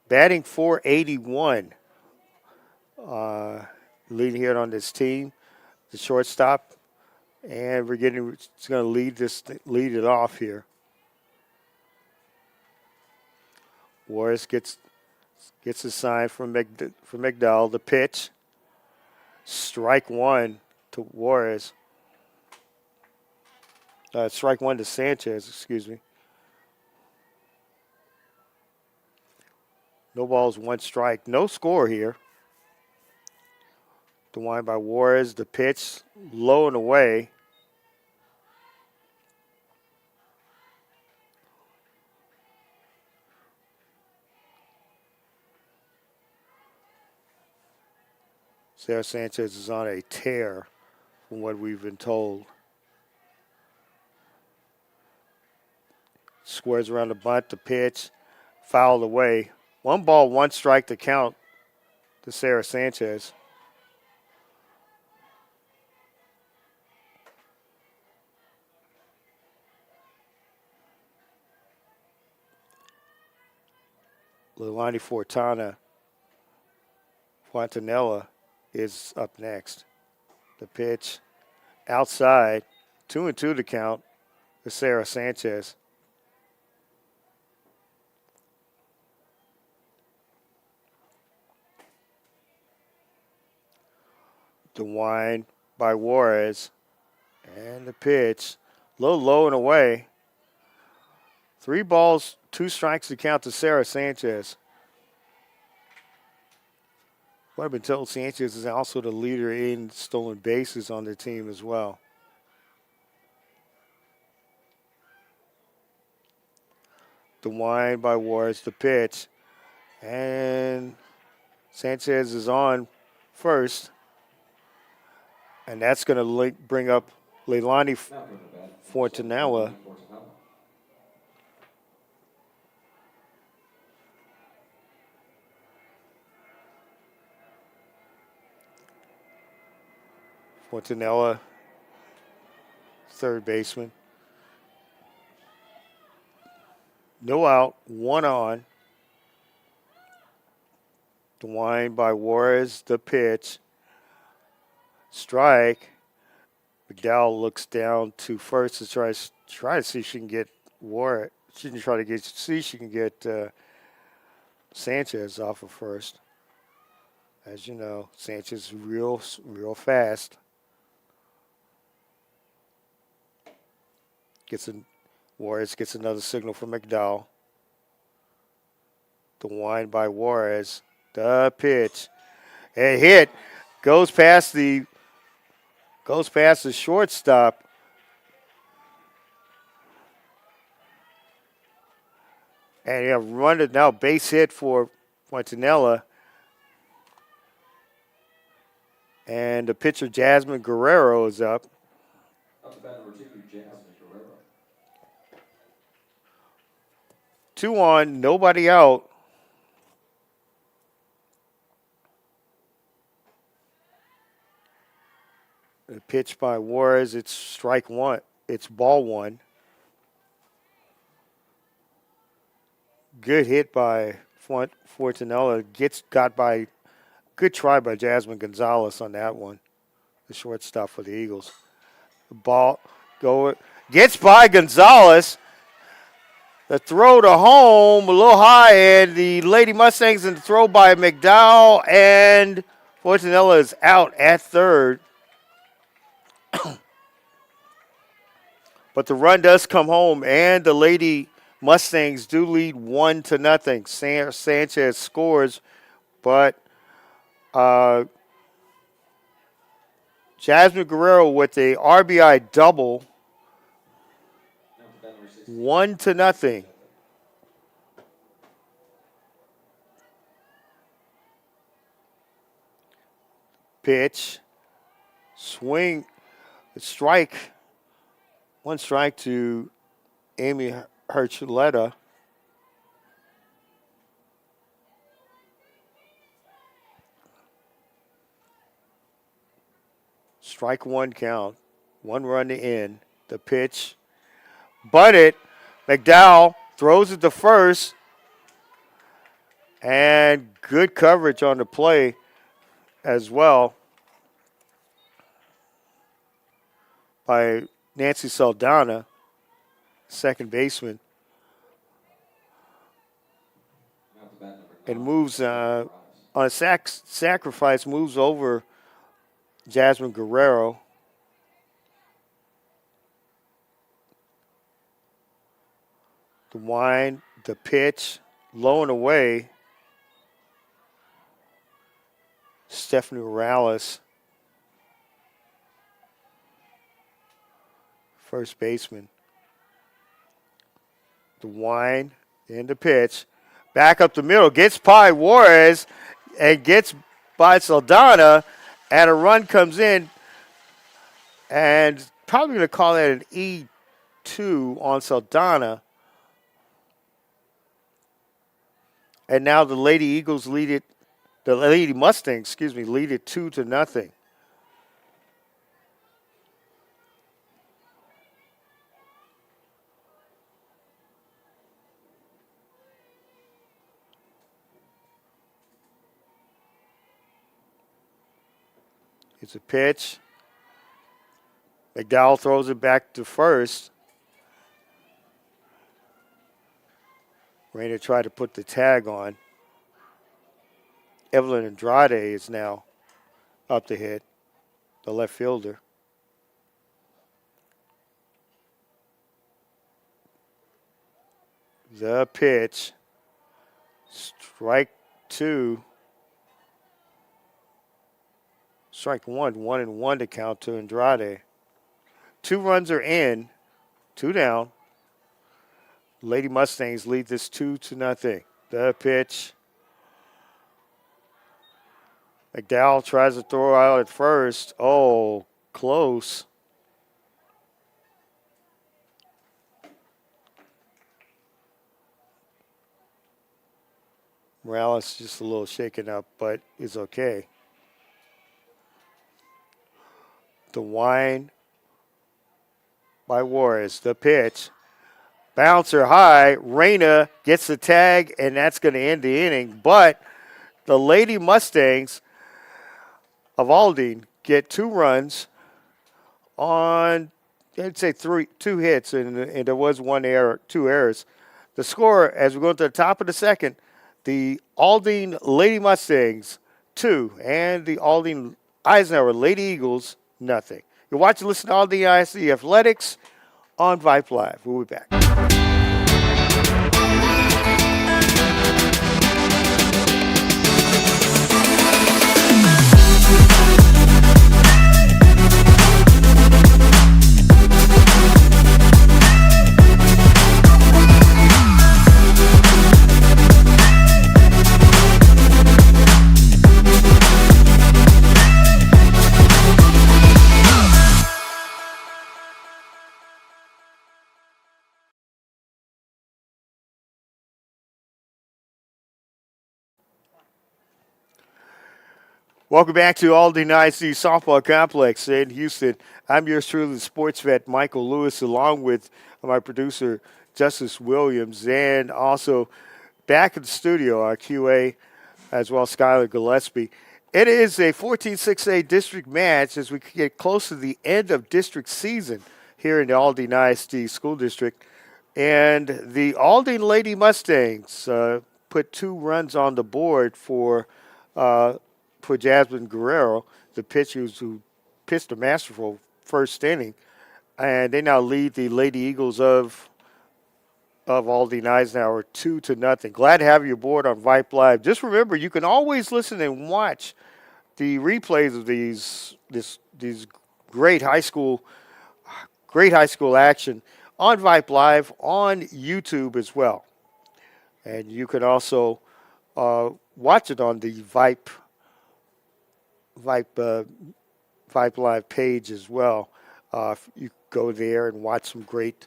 batting 481. Leading here on this team, the shortstop, and we're getting. It's going to lead it off here. Warris gets a sign from McDowell. The pitch, strike one to Warris. Strike one to Sanchez. Excuse me. No balls, one strike. No score here. The wind by Warris. The pitch, low and away. Sarah Sanchez is on a tear from what we've been told. Squares around the bunt, the pitch, fouled away. 1 ball, 1 strike to count to Sarah Sanchez. Leilani Fontanella is up next. The pitch outside, 2-2 to count to Sarah Sanchez. The wind by Juarez, and the pitch, low and away. 3 balls, 2 strikes to count to Sarah Sanchez. What I've been told, Sanchez is also the leader in stolen bases on their team as well. The wind by Juarez, the pitch, and Sanchez is on first. And that's going to bring up Leilani Fontanella. Fontanella, third baseman. No out, 1 on. The wind by Juarez, the pitch. Strike. McDowell looks down to first to try to see if she can get Warwick. She can try to see if she can get Sanchez off of first. As you know, Sanchez is real fast. Juarez gets another signal from McDowell. The wind by Juarez. The pitch. A hit. Goes past the shortstop. And you have run it now, base hit for Fontanella. And the pitcher, Jasmine Guerrero, is up. Up to bat number 2, Jasmine Guerrero. 2 on, nobody out. The pitch by Juarez, it's strike one. It's ball one. Good hit by Fontanella. Good try by Jasmine Gonzalez on that one. The shortstop for the Eagles. The ball gets by Gonzalez. The throw to home a little high, and the Lady Mustangs in the throw by McDowell, and Fontanella is out at third. But the run does come home, and the Lady Mustangs do lead 1-0. Sanchez scores, but Jasmine Guerrero with a RBI double, 1-0. Pitch, swing, strike. 1 strike to Amy Herchuleta. Strike 1 count. 1 run to end. The pitch. Butted. McDowell throws it to first. And good coverage on the play as well by Nancy Saldana, second baseman, and moves on a sacrifice, moves over Jasmine Guerrero. The wind, the pitch, low and away. Stephanie Morales, first baseman. The wind and the pitch. Back up the middle. Gets by Juarez and gets by Saldana. And a run comes in. And probably going to call that an E2 on Saldana. And now the Lady Eagles lead it. The Lady Mustangs, lead it 2-0. It's a pitch. McDowell throws it back to first. Rayner tried to put the tag on. Evelyn Andrade is now up to hit, the left fielder. The pitch. Strike two. Strike one. 1-1 to count to Andrade. 2 runs are in. 2 down. Lady Mustangs lead this 2-0. The pitch. McDowell tries to throw out at first. Oh, close. Morales just a little shaken up, but is okay. The wind by Juarez. The pitch. Bouncer high. Reyna gets the tag, and that's going to end the inning. But the Lady Mustangs of Aldine get 2 runs on, I'd say 2 hits, and there was 2 errors. The score, as we go to the top of the second, the Aldine Lady Mustangs 2 and the Aldine Eisenhower Lady Eagles nothing. You're watching, listen to Aldine ISD Athletics on Vype Live. We'll be back. Welcome back to Aldine IC Softball Complex in Houston. I'm yours truly, the sports vet Michael Lewis, along with my producer Justice Williams, and also back in the studio, our QA, as well as Skylar Gillespie. It is a 14-6A district match as we get close to the end of district season here in the Aldine ISD School District. And the Aldine Lady Mustangs put 2 runs on the board for Jasmine Guerrero, the pitcher who pitched a masterful first inning. And they now lead the Lady Eagles of Aldine Eisenhower 2-0. Glad to have you aboard on Vype Live. Just remember, you can always listen and watch the replays of these great high school action on Vype Live on YouTube as well. And you can also watch it on the Vype Live page as well. You go there and watch some great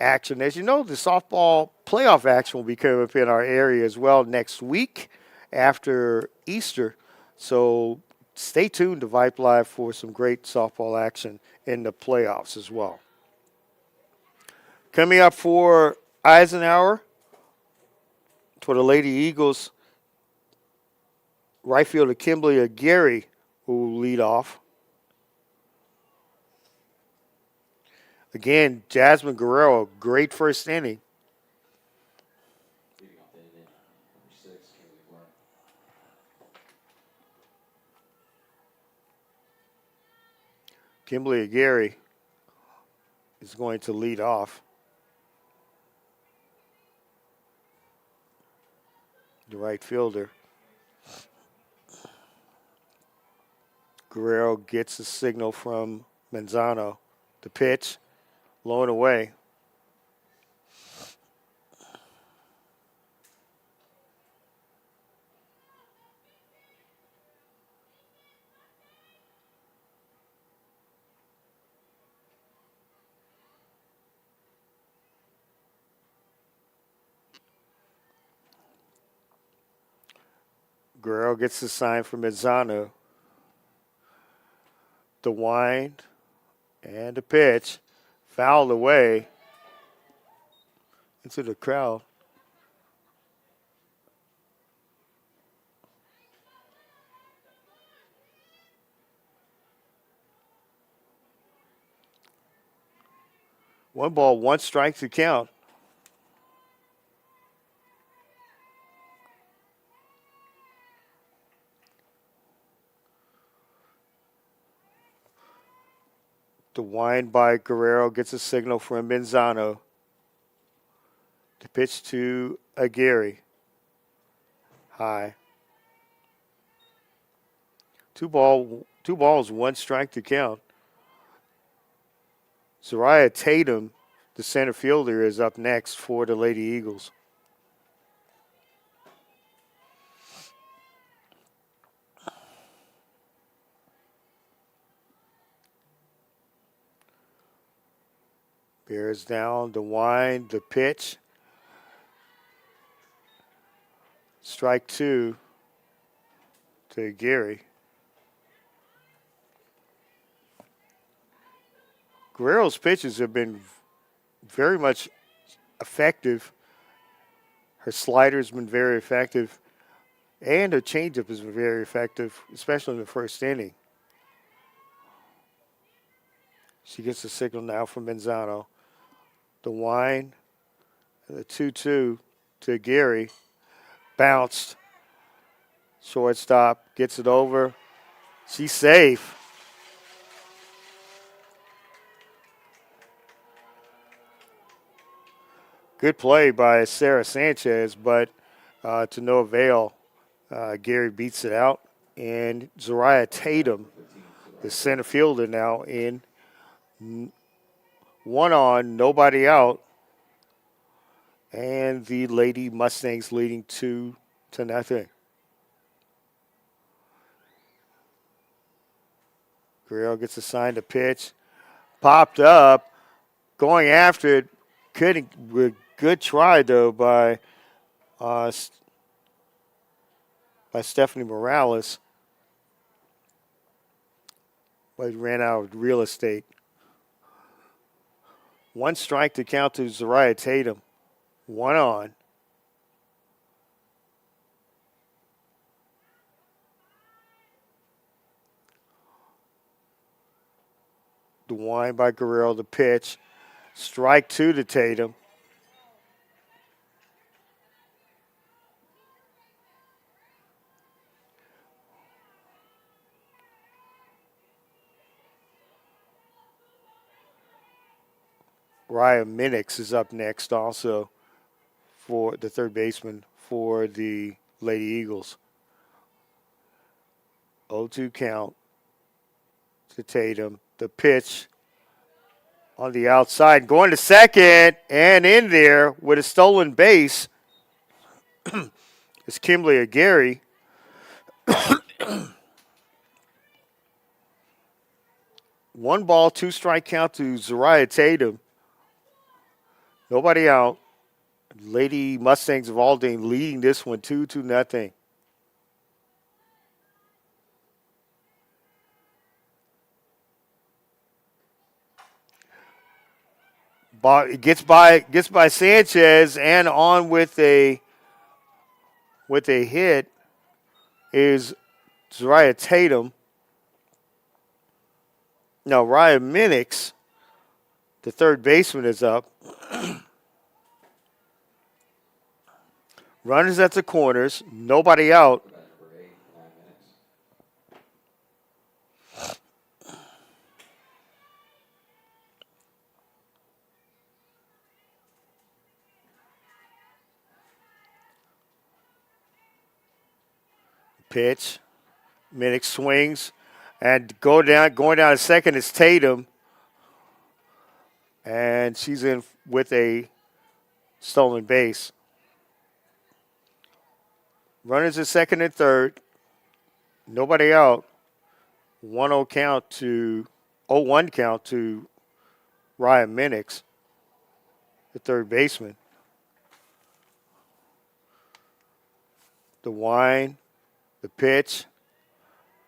action. As you know, the softball playoff action will be coming up in our area as well next week after Easter. So stay tuned to Vype Live for some great softball action in the playoffs as well. Coming up for Eisenhower, for the Lady Eagles, Right fielder Kimberly Aguirre will lead off. Again, Jasmine Guerrero, great first inning. Kimberly Aguirre is going to lead off. The right fielder. Guerrero gets a signal from Manzano. The pitch, low and away. Guerrero gets the sign from Manzano. The wind and the pitch, fouled away into the crowd. One ball, one strike to count. The wind by Guerrero gets a signal from Manzano. The pitch to Aguirre. High. Two balls, one strike to count. Zariah Tatum, the center fielder, is up next for the Lady Eagles. Bears down, the wind, the pitch. Strike two to Aguirre. Guerrero's pitches have been very much effective. Her slider's been very effective, and her changeup has been very effective, especially in the first inning. She gets a signal now from Manzano. The wind, the 2-2 to Aguirre. Bounced. Shortstop gets it over. She's safe. Good play by Sarah Sanchez, but to no avail. Gary beats it out. And Zariah Tatum, the center fielder, now in. One on, nobody out. And the Lady Mustangs leading 2-0. Guerrero gets assigned a pitch. Popped up. Going after it. Couldn't. Good try, though, by Stephanie Morales. But he ran out of real estate. One strike to count to Zariah Tatum. One on. The wind by Guerrero, the pitch. Strike two to Tatum. Ryan Minix is up next also for the third baseman for the Lady Eagles. 0-2 count to Tatum. The pitch on the outside. Going to second and in there with a stolen base is Kimberly Aguirre. One ball, two strike count to Zariah Tatum. Nobody out. Lady Mustangs of Aldine leading this one 2-0. Gets by Sanchez and on with a hit, is Zariah Tatum. Now, Ryan Minix, the third baseman, is up. Runners at the corners, nobody out. Pitch. Minix swings. And going down to second is Tatum. And she's in with a stolen base. Runners at second and third. Nobody out. 1-0 count to 0-1 count to Ryan Minix, the third baseman. The wind, the pitch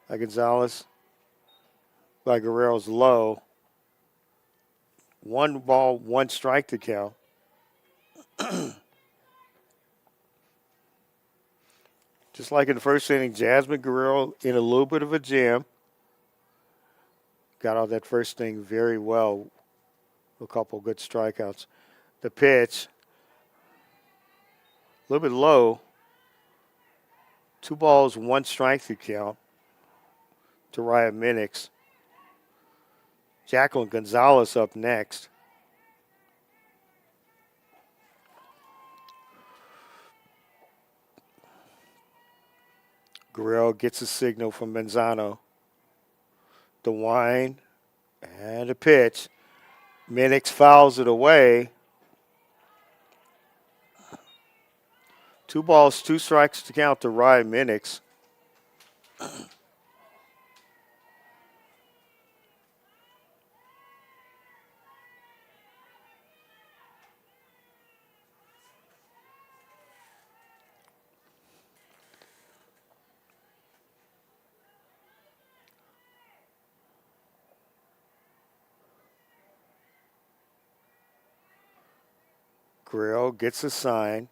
by Gonzalez, by Guerrero's low. 1 ball, 1 strike to count. Just like in the first inning, Jasmine Guerrero in a little bit of a jam. Got out that first inning very well. A couple good strikeouts. The pitch, a little bit low. 2 balls, 1 strike to count to Ryan Minix. Jacqueline Gonzalez up next. Guerrero gets a signal from Manzano. The wind and a pitch. Minix fouls it away. 2 balls, 2 strikes to count to Ryan Minix. Guerrero gets a sign.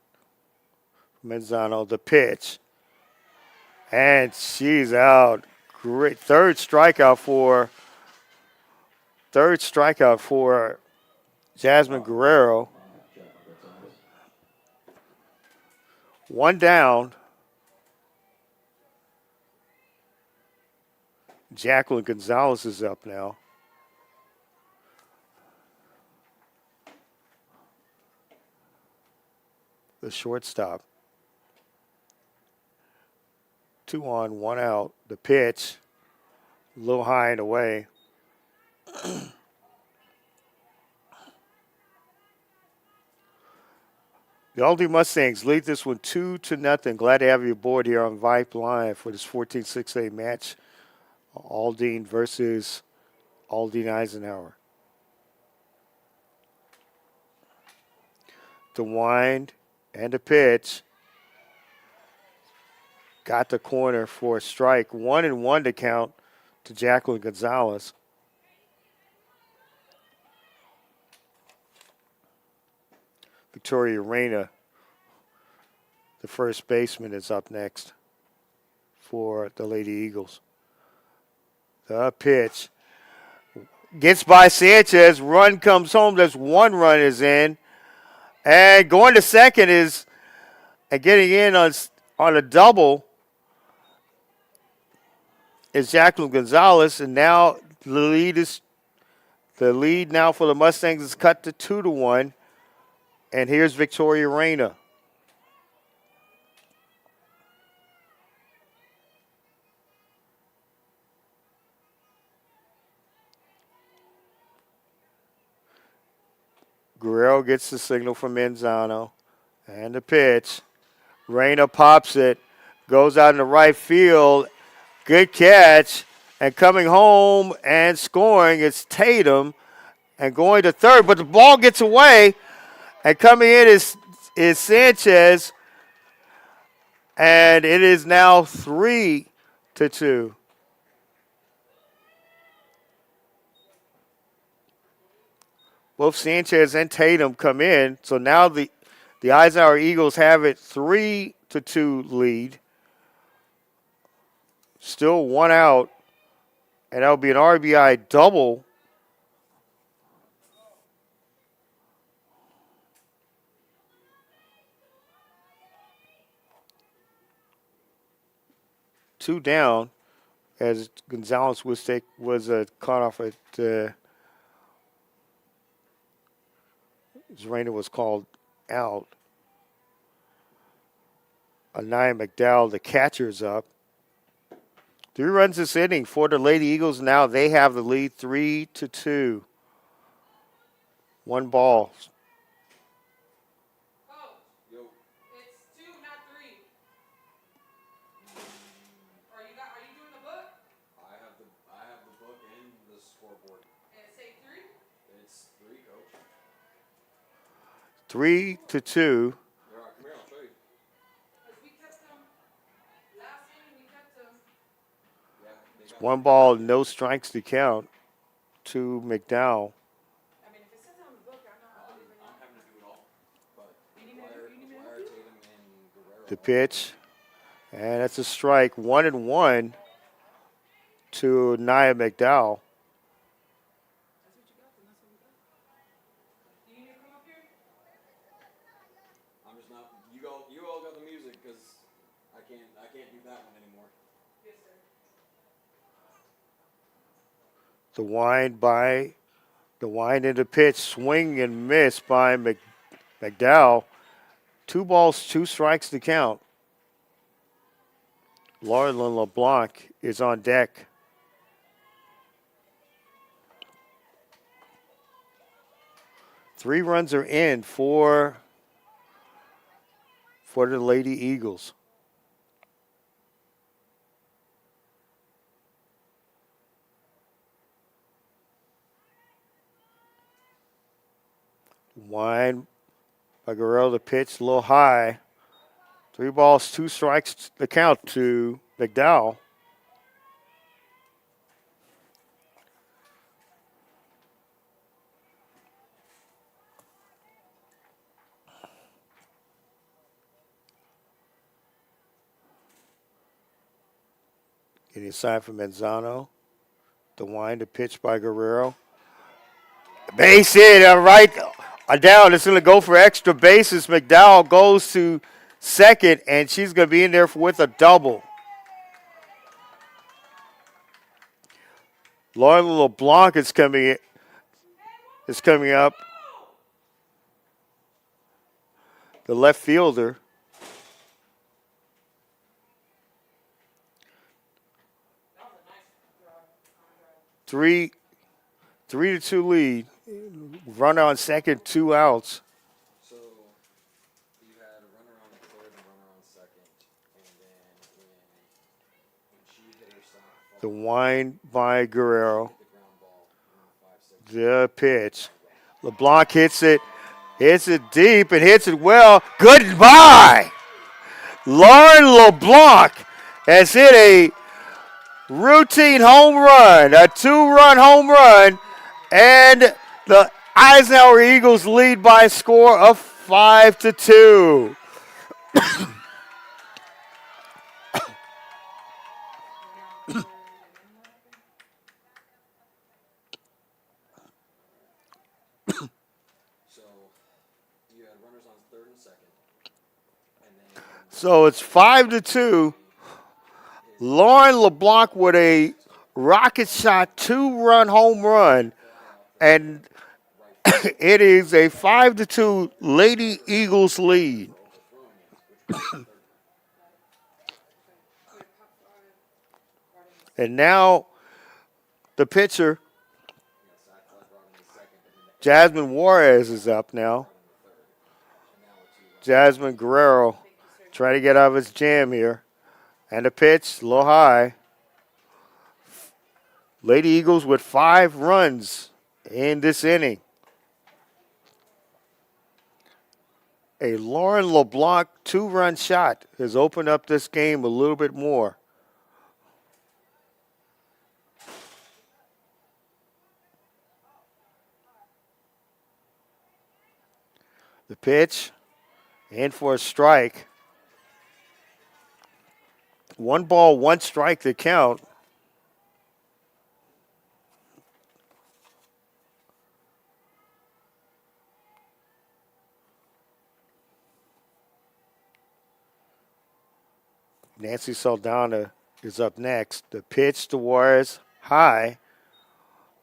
Manzano, the pitch. And she's out. Great. Third strikeout for Jasmine Guerrero. 1 down. Jacqueline Gonzalez is up now. The shortstop. 2 on, 1 out. The pitch, a little high and away. The Aldine Mustangs lead this one 2-0. Glad to have you aboard here on Vype Live for this 14-6A match. Aldine versus Aldine Eisenhower. The wind and the pitch. Got the corner for a strike. 1-1 to count to Jacqueline Gonzalez. Victoria Reyna, the first baseman, is up next for the Lady Eagles. The pitch gets by Sanchez. Run comes home. There's 1 run is in. And going to second is, and getting in on a double is Jacqueline Gonzalez. And now the lead now for the Mustangs is cut to 2-1. And here's Victoria Reyna. Guerrero gets the signal from Manzano. And the pitch. Reyna pops it. Goes out in the right field. Good catch. And coming home and scoring is Tatum. And going to third. But the ball gets away. And coming in is Sanchez. And it is now 3-2. Both Sanchez and Tatum come in. So now the Eisenhower Eagles have it 3-2 lead. Still one out, and that'll be an RBI double. Two down, as Gonzalez was caught off at Zerena was called out. Anaya McDowell, the catcher's up. 3 runs this inning for the Lady Eagles. Now they have the lead 3-2. 1 ball. Three to two. It's 1 ball, no strikes to count to McDowell. The pitch, and that's a strike. 1-1 to Nia McDowell. You all got the music because I can't do that one anymore. Yes, sir. The wind into pitch, swing and miss by McDowell. 2 balls, 2 strikes to count. Lauren LeBlanc is on deck. Three runs are in for the Lady Eagles. Wine by Guerrero, the pitch a little high. 3 balls, 2 strikes to count to McDowell. Getting a sign from Manzano. The wind, the pitch by Guerrero. Base hit, right down. It's going to go for extra bases. McDowell goes to second, and she's going to be in there with a double. Lauren LeBlanc is coming up. The left fielder. Three to 2 lead. Runner on second, 2 outs. So you had a runner on third and a runner on second, and then when she hit her stop, the wind by Guerrero. The pitch. LeBlanc hits it deep and hits it well. Goodbye. Lauren LeBlanc has hit a routine home run, a 2-run home run, and the Eisenhower Eagles lead by a score of 5-2. So it's 5-2. Lauren LeBlanc with a rocket shot 2-run home run, and it is a 5-2 Lady Eagles lead. And now the pitcher, Jasmine Juarez, is up now. Jasmine Guerrero trying to get out of his jam here. And the pitch, a little high. Lady Eagles with 5 runs in this inning. A Lauren LeBlanc 2-run shot has opened up this game a little bit more. The pitch, in for a strike. One ball, one strike to count. Nancy Saldana is up next. The pitch to Juarez, high.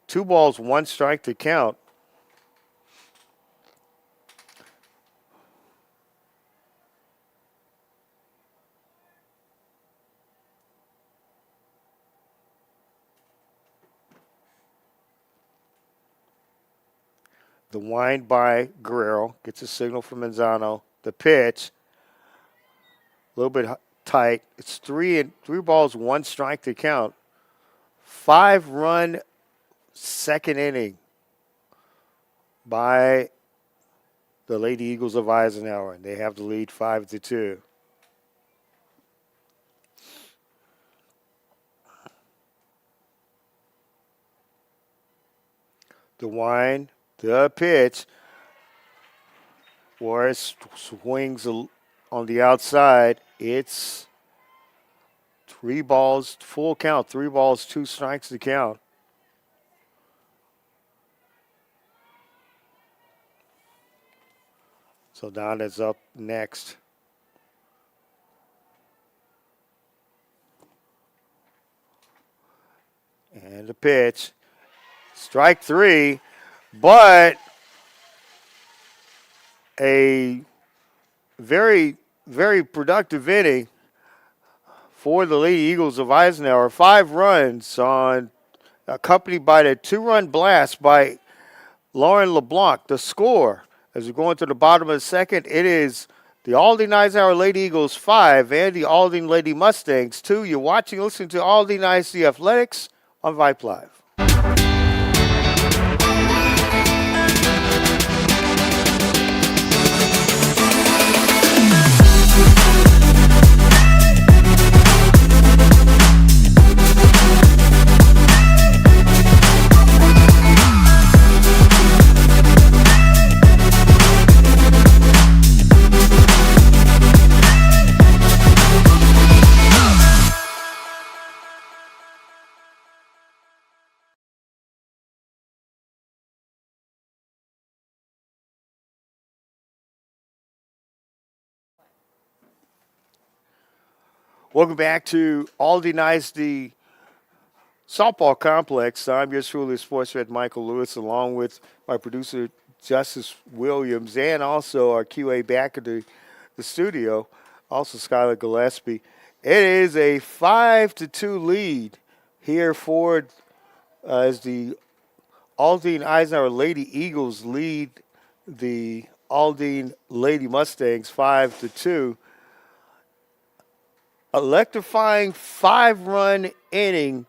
2 balls, one strike to count. The wind by Guerrero gets a signal from Manzano. The pitch, a little bit tight. It's 3 balls, one strike to count. 5-run second inning by the Lady Eagles of Eisenhower. They have the lead 5-2. The wind, the pitch. Juarez swings on the outside. It's 3 balls, full count. 3 balls, 2 strikes to count. So Donna's up next. And the pitch. Strike 3, but a very, very productive inning for the Lady Eagles of Eisenhower. 5 runs accompanied by the 2-run blast by Lauren LeBlanc. The score, as we go into the bottom of the second, it is the Aldine Eisenhower Lady Eagles 5 and the Aldine Lady Mustangs 2. You're watching, listening to Aldine IC Athletics on Vype Live. Welcome back to Aldine ISD Softball Complex. I'm your truly sports vet Michael Lewis, along with my producer Justice Williams, and also our QA back at the studio, also Skylar Gillespie. It is a 5-2 lead here for as the Aldine Eisenhower Lady Eagles lead the Aldine Lady Mustangs 5-2. Electrifying 5-run inning,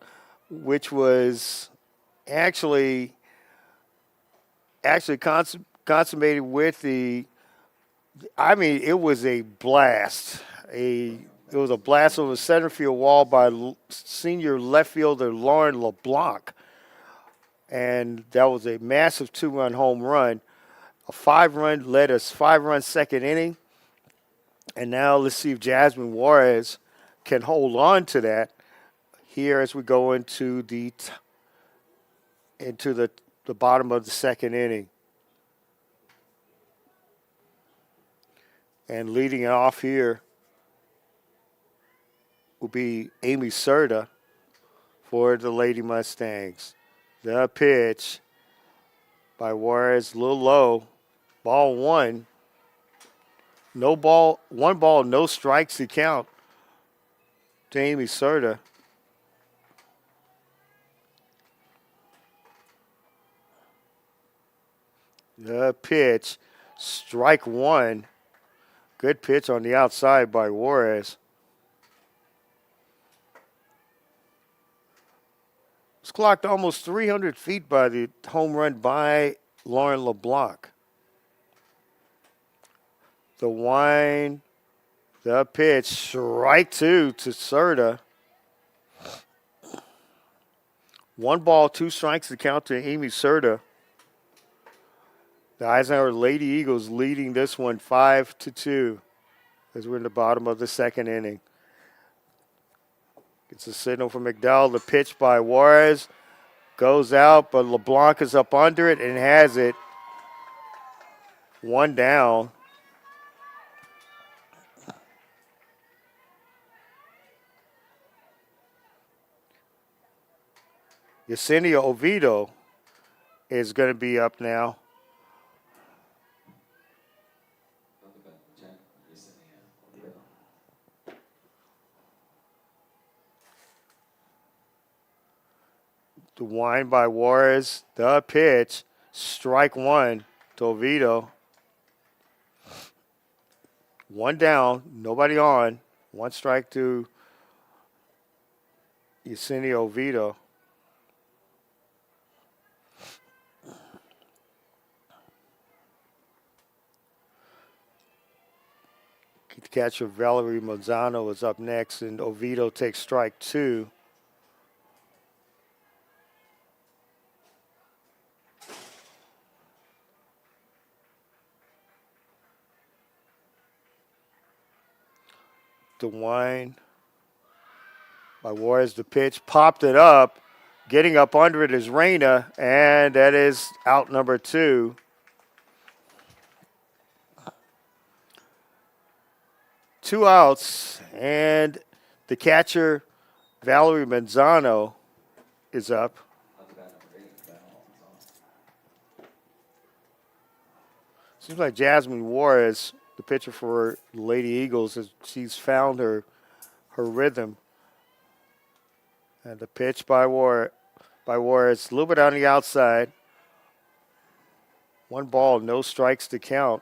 which was actually consummated with it was a blast. It was a blast over the center field wall by senior left fielder Lauren LeBlanc. And that was a massive 2-run home run. A 5-run led us 5-run second inning. And now let's see if Jasmine Juarez can hold on to that here as we go into the bottom of the second inning. And leading it off here will be Amy Serta for the Lady Mustangs. The pitch by Juarez, a little low. Ball 1. No ball, 1 ball, no strikes to count to Amy Serta. The pitch, strike 1. Good pitch on the outside by Juarez. It's clocked almost 300 feet by the home run by Lauren LeBlanc. The wind, the pitch, strike 2 to Serta. 1 ball, 2 strikes to count to Amy Serta. The Eisenhower Lady Eagles leading this one 5-2 as we're in the bottom of the second inning. That's a signal for McDowell. The pitch by Juarez goes out, but LeBlanc is up under it and has it. One down. Yesenia Oviedo is going to be up now. The wind by Juarez. The pitch. Strike one to Oviedo. One down. Nobody on. One strike to Yesenia Oviedo. The catcher Valerie Manzano is up next, and Oviedo takes strike two. The wind by Juarez, the pitch, popped it up. Getting up under it is Reyna, and that is out number two. Two outs, and the catcher, Valerie Manzano, is up. Seems like Jasmine Juarez, the pitcher for the Lady Eagles, she's found her rhythm. And the pitch by Juarez, a little bit on the outside. One ball, no strikes to count.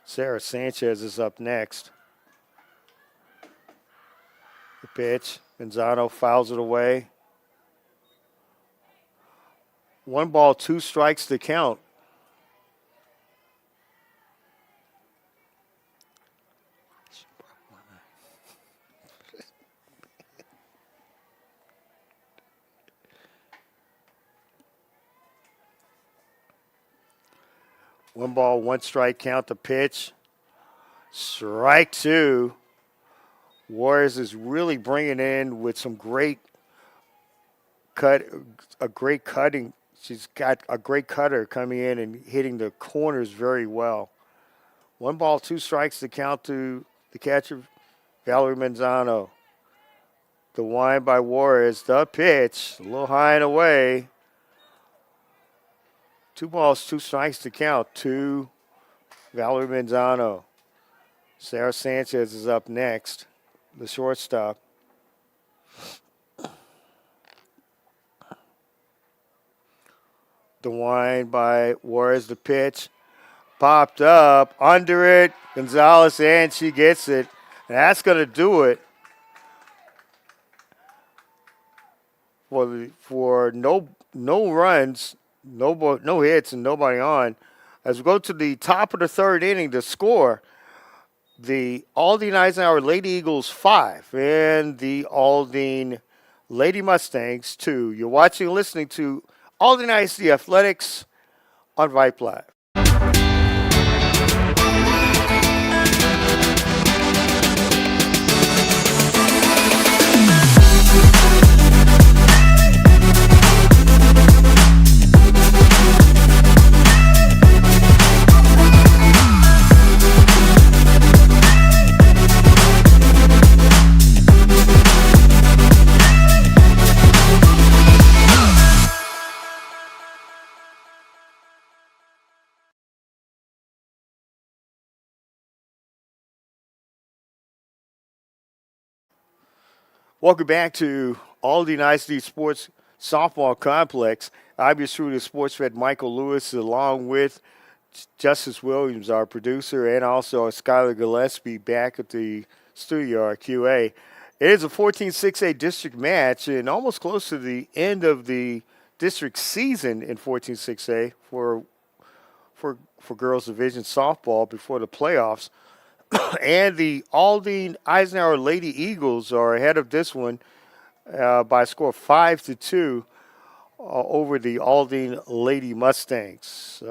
Sarah Sanchez is up next. The pitch, Manzano fouls it away. One ball, two strikes to count. One ball, one strike count to pitch. Strike two. Juarez is really bringing in with some great cutting. She's got a great cutter coming in and hitting the corners very well. One ball, two strikes to count to the catcher, Valerie Manzano. The wind by Juarez. The pitch, a little high and away. Two balls, two strikes to count to Valerie Manzano. Sarah Sanchez is up next, the shortstop. The wind by Juarez, the pitch. Popped up, under it, Gonzalez, and she gets it. And that's going to do it for no runs, no hits, and nobody on. As we go to the top of the third inning, the score, the Aldine Eisenhower Lady Eagles 5 and the Aldine Lady Mustangs 2. You're watching and listening to Aldine ISD Athletics on Vype Live. Welcome back to Aldine ISD Sports Softball Complex. I'm your truly sports vet, Michael Lewis, along with Justice Williams, our producer, and also Skylar Gillespie back at the studio, our QA. It is a 14-6A district match and almost close to the end of the district season in 14-6A for girls division softball before the playoffs. And the Aldine Eisenhower Lady Eagles are ahead of this one by a score of 5-2 over the Aldine Lady Mustangs.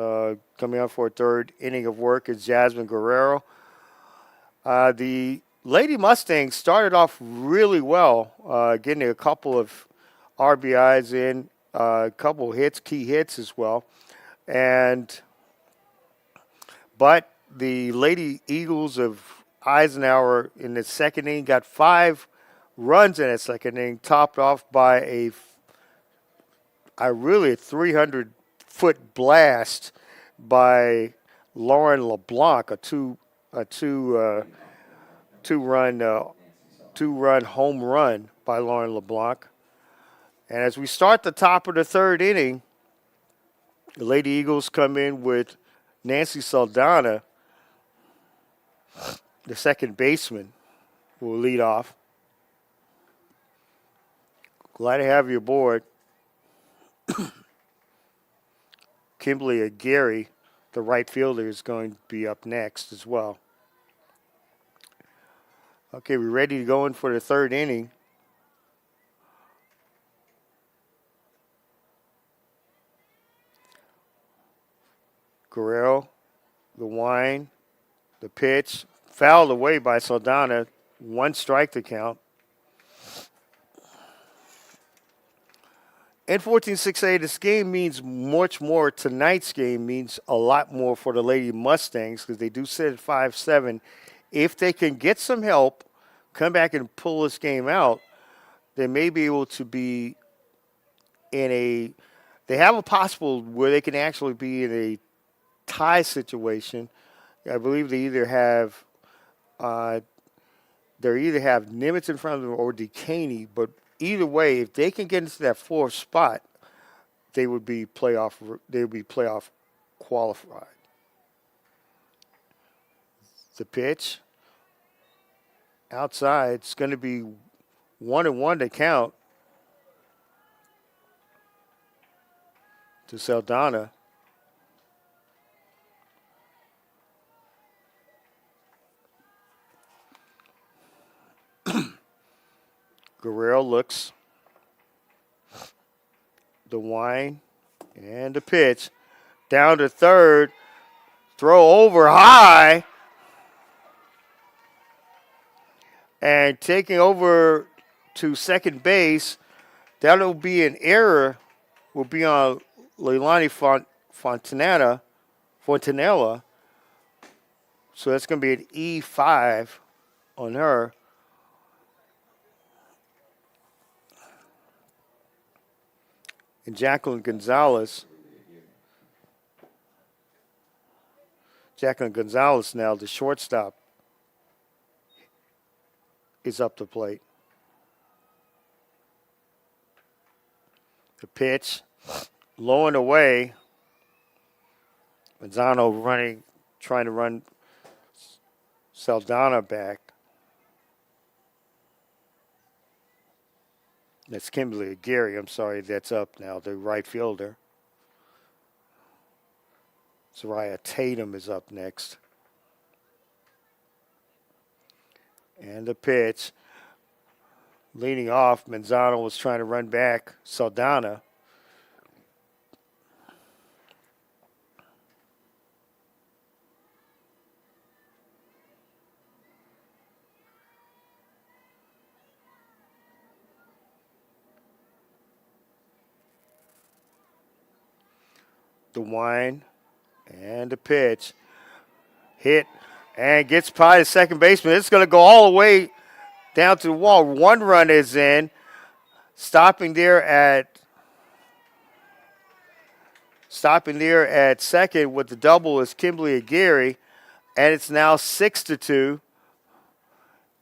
Coming up for a third inning of work is Jasmine Guerrero. The Lady Mustangs started off really well, getting a couple of RBIs in, a couple hits, key hits as well, and but the Lady Eagles of Eisenhower in the second inning got 5 runs in that second inning, topped off by a really 300-foot blast by Lauren LeBlanc, a two run 2 run home run by Lauren LeBlanc. And as we start the top of the third inning, the Lady Eagles come in with Nancy Saldana, the second baseman, will lead off. Glad to have you aboard. Kimberly Aguirre, the right fielder, is going to be up next as well. Okay, we're ready to go in for the third inning. Guerrero, the wind, the pitch, fouled away by Saldana. 1 strike to count. In 14-6A, this game means much more. Tonight's game means a lot more for the Lady Mustangs because they do sit at 5-7. If they can get some help, come back and pull this game out, they may be able to be in a – they have a possible where they can actually be in a tie situation. I believe they either have Nimitz in front of them or Decaney, but either way, if they can get into that 4th spot, they would be playoff qualified. The pitch outside, it's going to be 1-1 to count to Saldana. Guerrero looks. The wind and the pitch. Down to third. Throw over high. And taking over to second base. That'll be an error. Will be on Leilani Fontanella. So that's going to be an E5 on her. And Jacqueline Gonzalez now, the shortstop, is up the plate. The pitch, low and away. Manzano trying to run Saldana back. That's Kimberly Aguirre, I'm sorry, that's up now, the right fielder. Zariah Tatum is up next. And the pitch. Leading off, Manzano was trying to run back Saldana. The wind and the pitch. Hit and gets by the second baseman. It's going to go all the way down to the wall. 1 run is in. Stopping there at second with the double is Kimberly Aguirre. And it's now 6-2.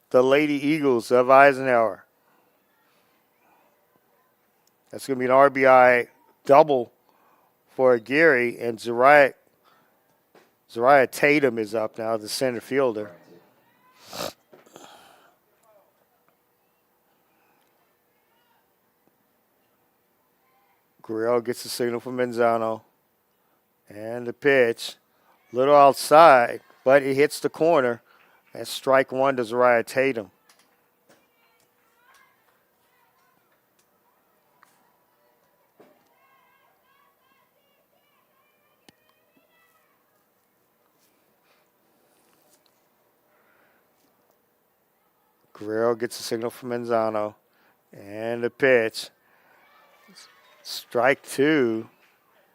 The Lady Eagles of Eisenhower. That's going to be an RBI double for Aguirre, and Zariah Tatum is up now, the center fielder. Guerrero gets the signal from Manzano. And the pitch, little outside, but it hits the corner. That's strike 1 to Zariah Tatum. Guerrero gets a signal from Manzano. And the pitch. Strike two.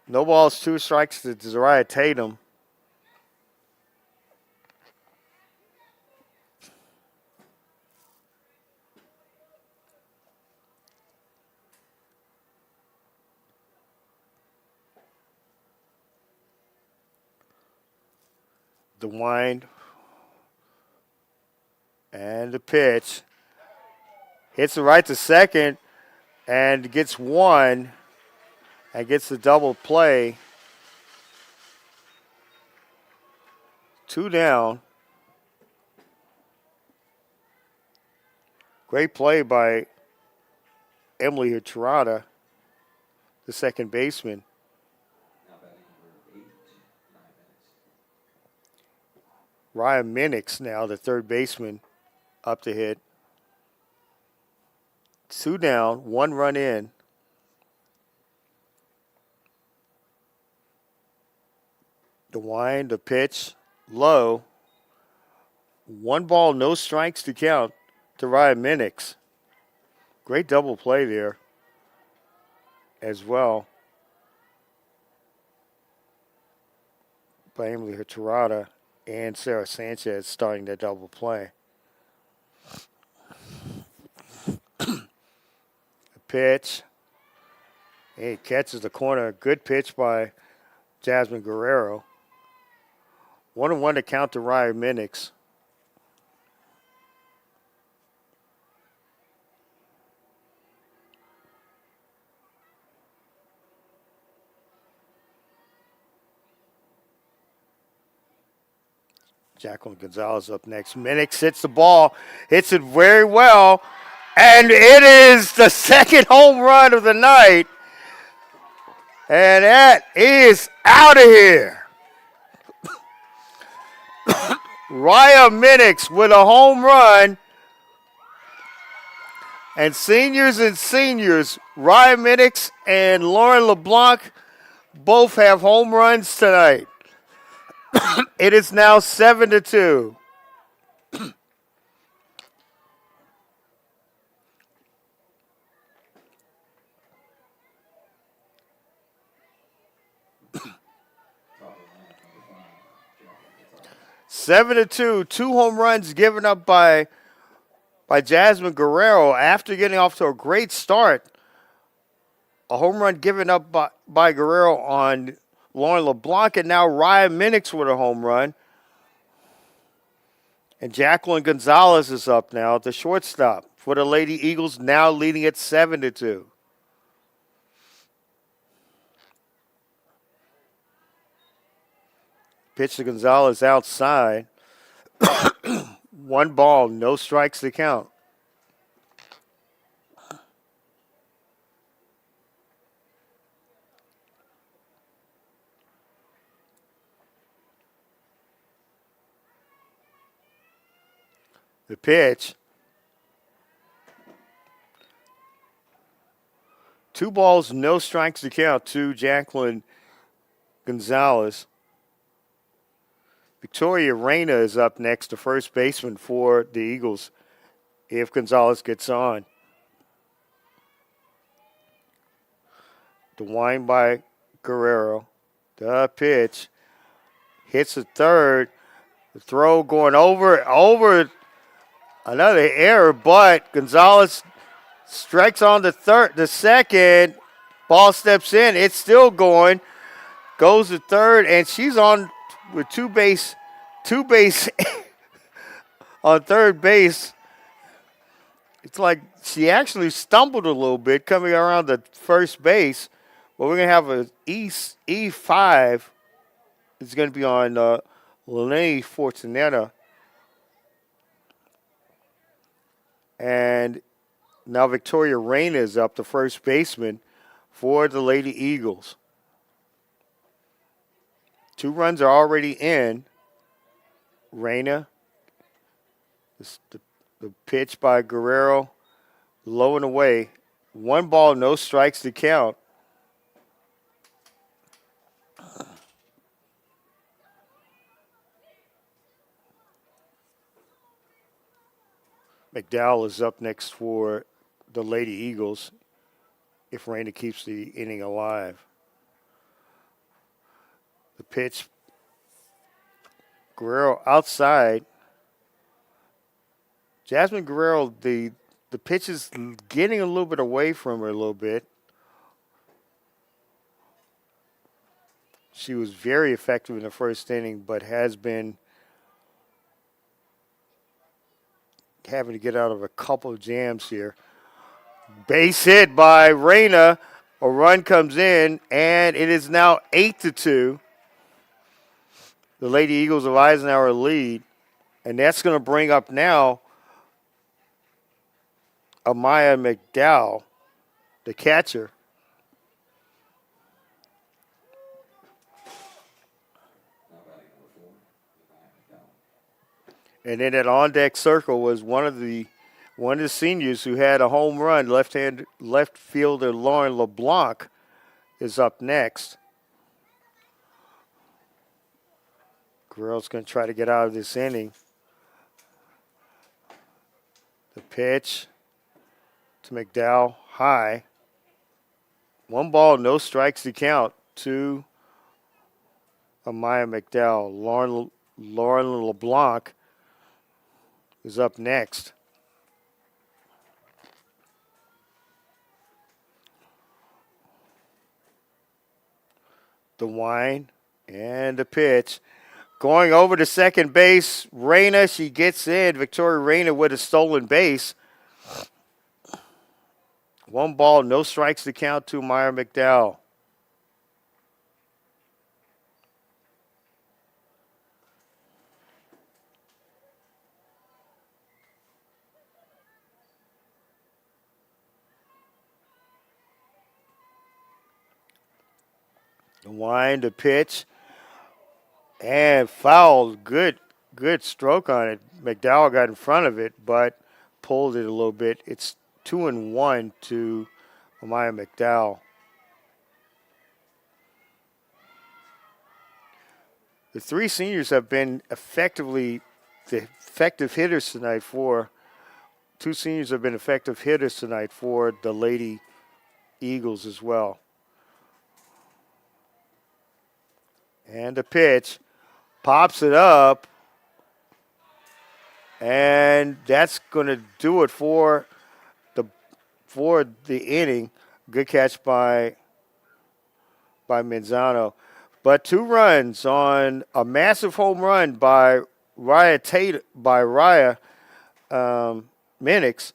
No balls, two strikes to Zariah Tatum. The wind. And the pitch. Hits it right to second and gets one and gets the double play. Two down. Great play by Emily Hirata, the second baseman. Now batting number 8, 9 minutes. Ryan Minix now, the third baseman, up to hit. Two down, one run in. The wind, the pitch, low. One ball, no strikes to count to Ryan Minix. Great double play there as well by Emily Hirata and Sarah Sanchez starting that double play. Pitch. He catches the corner. Good pitch by Jasmine Guerrero. 1-1 to count to Ryan Minix. Jacqueline Gonzalez up next. Minix hits the ball, hits it very well, and it is the second home run of the night. And that is out of here. Raya Minix with a home run. And seniors, Raya Minix and Lauren LeBlanc both have home runs tonight. It is now 7-2. Seven to two. Two home runs given up by Jasmine Guerrero after getting off to a great start. A home run given up by Guerrero on Lauren LeBlanc, and now Ryan Minix with a home run. And Jacqueline Gonzalez is up now at the shortstop for the Lady Eagles, now leading at 7-2. Pitch to Gonzalez outside. One ball, no strikes to count. The pitch. Two balls, no strikes to count to Jacqueline Gonzalez. Victoria Reyna is up next, the first baseman for the Eagles, if Gonzalez gets on. The wind by Guerrero. The pitch. Hits the third. The throw going over another error, but Gonzalez strikes on the second. Ball steps in. It's still going. Goes to third, and she's on with two base on third base. It's like she actually stumbled a little bit coming around the first base. But we're going to have an E5. It's going to be on Lenny Fortunetta. And now Victoria Reyna is up, the first baseman for the Lady Eagles. Two runs are already in. Reyna, the pitch by Guerrero, low and away. One ball, no strikes to count. McDowell is up next for the Lady Eagles if Raina keeps the inning alive. The pitch, Guerrero outside. Jasmine Guerrero, the pitch is getting a little bit away from her a little bit. She was very effective in the first inning, but has been having to get out of a couple of jams here. Base hit by Raina. A run comes in, and it is now 8-2. The Lady Eagles of Eisenhower lead, and that's going to bring up now Amaya McDowell, the catcher. And then that on-deck circle was one of the seniors who had a home run. Left fielder Lauren LeBlanc is up next. Guerrero's going to try to get out of this inning. The pitch to McDowell, high. 1 ball, no strikes to count to Amaya McDowell. Lauren LeBlanc is up next. The wind and the pitch. Going over to second base, Raina, she gets in. Victoria Raina with a stolen base. 1 ball, no strikes to count to Meyer McDowell. The wind, the pitch, and foul. Good stroke on it. McDowell got in front of it, but pulled it a little bit. It's 2-1 to Amaya McDowell. The 3 seniors have been the effective hitters tonight for. 2 seniors have been effective hitters tonight for the Lady Eagles as well. And the pitch, pops it up, and that's going to do it for the inning. Good catch by Manzano. But 2 runs on a massive home run by Raya Minix,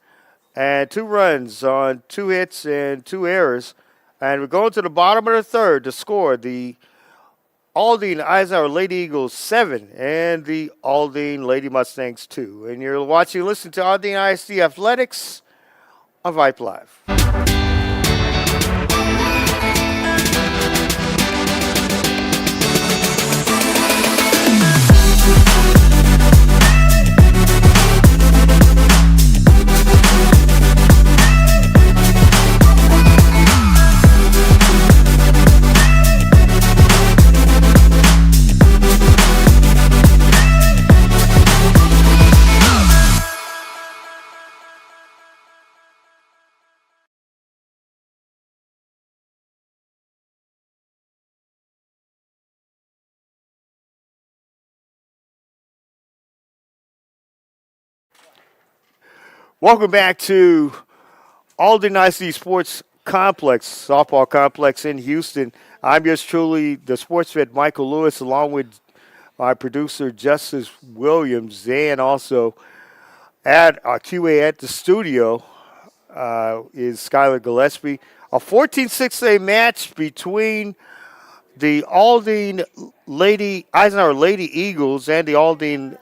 and 2 runs on 2 hits and 2 errors. And we're going to the bottom of the third to score the Aldine Eisenhower Lady Eagles 7 and the Aldine Lady Mustangs 2. And you're watching and listening to Aldine ISD Athletics on Vype Live. Welcome back to Aldine ISD Sports Complex, softball complex in Houston. I'm yours truly, the sports vet Michael Lewis, along with my producer Justice Williams, and also at our QA at the studio is Skylar Gillespie. A 14-6A match between the Aldine Eisenhower Lady Eagles and the Aldine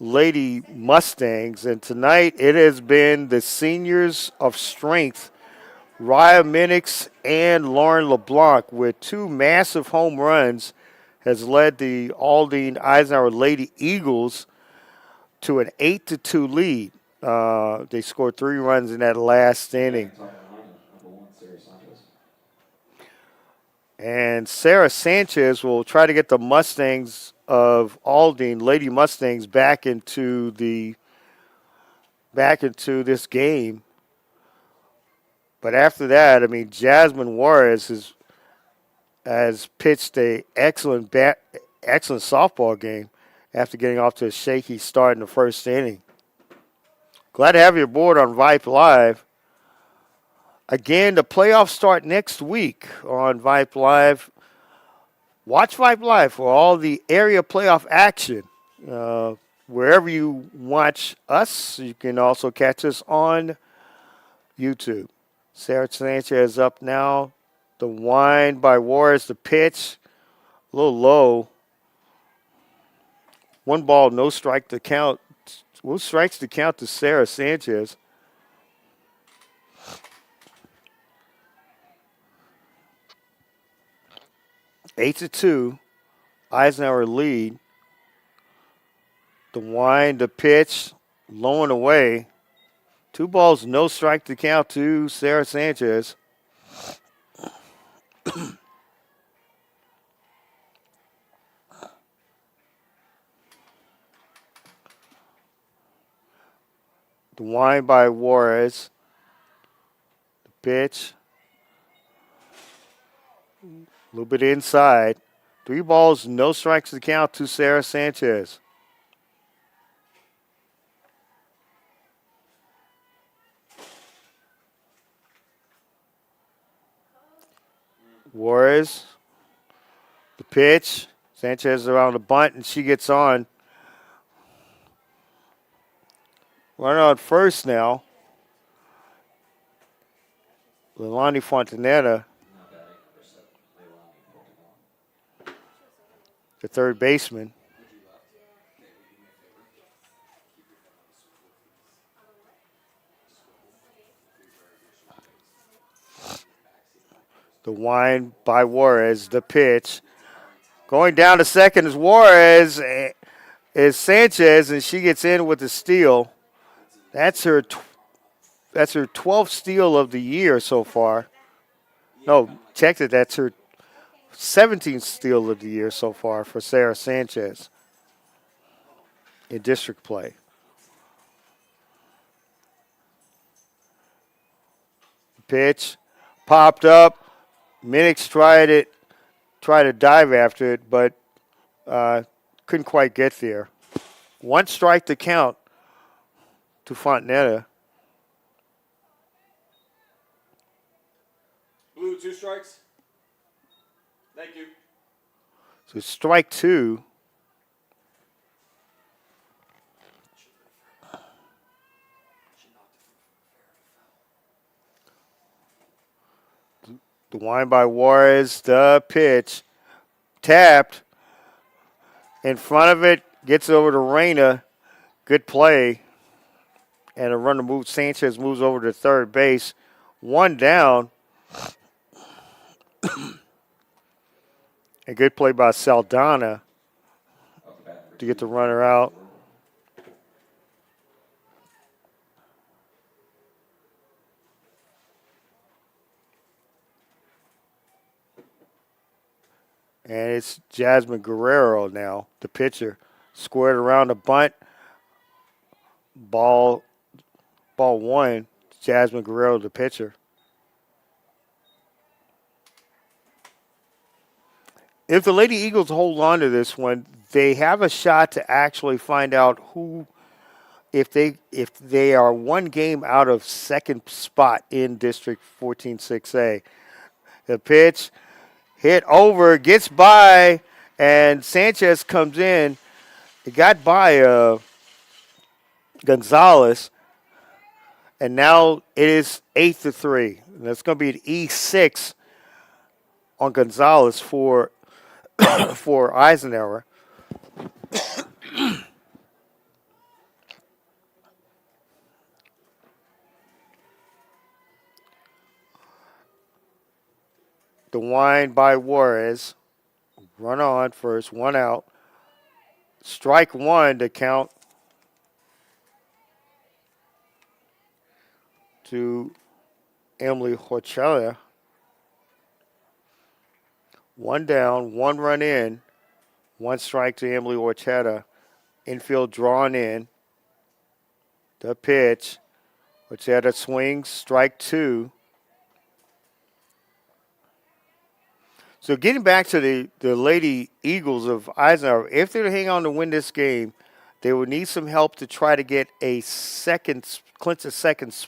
Lady Mustangs, and tonight it has been the seniors of strength, Raya Minix and Lauren LeBlanc, with 2 massive home runs, has led the Aldine Eisenhower Lady Eagles to an 8-2 lead. They scored 3 runs in that last inning. And Sarah Sanchez will try to get the Mustangs of Aldine, Lady Mustangs, back into the back into this game. But after that, I mean, Jasmine Juarez has pitched a excellent softball game after getting off to a shaky start in the first inning. Glad to have you aboard on Vype Live. Again, the playoffs start next week on Vype Live. Watch Vype Live for all the area playoff action. Wherever you watch us, you can also catch us on YouTube. Sarah Sanchez up now. The wind by Juarez, the pitch, a little low. One ball, no strike to count. No strikes to count to Sarah Sanchez. Eight to two. Eisenhower lead. The wind, the pitch, low and away. 2 balls, no strike to count to Sarah Sanchez. The wind by Juarez. The pitch. A little bit inside. 3 balls, no strikes to count to Sarah Sanchez. Juarez. The pitch. Sanchez around the bunt, and she gets on. Runner on first now. Leilani Fontanetta, the third baseman. The wind by Juarez, the pitch. Going down to second is Juarez, is Sanchez, and she gets in with the steal. That's her 12th steal of the year so far. No, check it. That's her 17th steal of the year so far for Sarah Sanchez in district play. Pitch popped up. Minix tried to dive after it, but couldn't quite get there. 1 strike to count to Fontanetta. Blue, 2 strikes. Thank you. So strike 2. The wind by Juarez, the pitch, tapped. In front of it, gets over to Reyna. Good play. And a runner moves. Sanchez moves over to third base. 1 down. A good play by Saldana to get the runner out. And it's Jasmine Guerrero now, the pitcher. Squared around the bunt. Ball 1. Jasmine Guerrero, the pitcher. If the Lady Eagles hold on to this one, they have a shot to actually find out who, if they are 1 game out of second spot in District 14-6A. The pitch hit over, gets by, and Sanchez comes in. It got by Gonzalez, and now it is 8-3. That's going to be an E6 on Gonzalez for Eisenhower. The wind by Juarez. Run on first, 1 out. Strike 1 to count to Emily Horchella. 1 down, 1 run in, 1 strike to Emily Horchetta. Infield drawn in. The pitch, which had a swing, strike two. So getting back to the Lady Eagles of Eisenhower, if they're to hang on to win this game, they would need some help to try to get clinch a second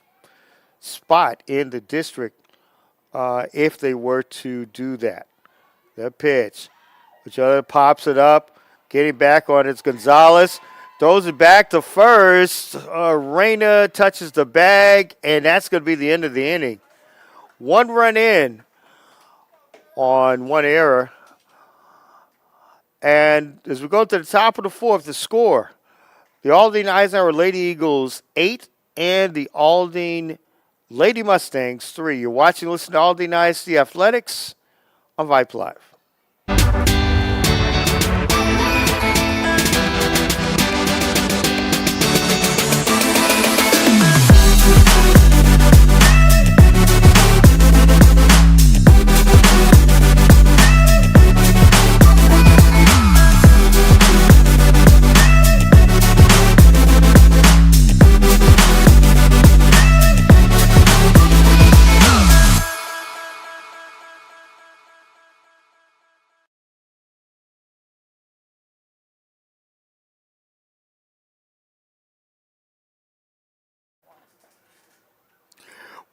spot in the district if they were to do that. The pitch, which other pops it up, getting back on it's Gonzalez, throws it back to first. Reyna touches the bag, and that's going to be the end of the inning. One run in on one error. And as we go to the top of the fourth, the score, the Aldine Eisenhower Lady Eagles 8 and the Aldine Lady Mustangs 3. You're watching, listen to Aldine ISD Athletics on Vype Live.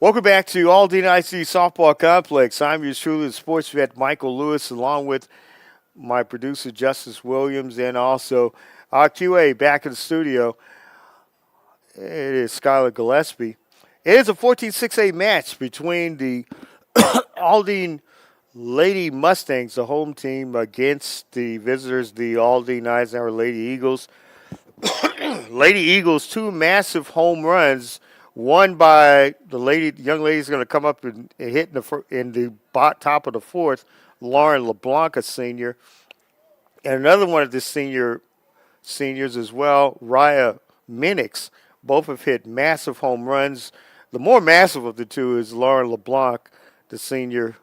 Welcome back to Aldine IC Softball Complex. I'm yours truly, the sports vet Michael Lewis, along with my producer Justice Williams, and also our QA back in the studio. It is Skylar Gillespie. It is a 14-6A match between the Aldine Lady Mustangs, the home team, against the visitors, the Aldine Eisenhower Lady Eagles. Lady Eagles, two massive home runs. One by the young lady's going to come up and hit in the top of the fourth, Lauren LeBlanc, a senior. And another one of the seniors as well, Raya Minix. Both have hit massive home runs. The more massive of the two is Lauren LeBlanc, the senior,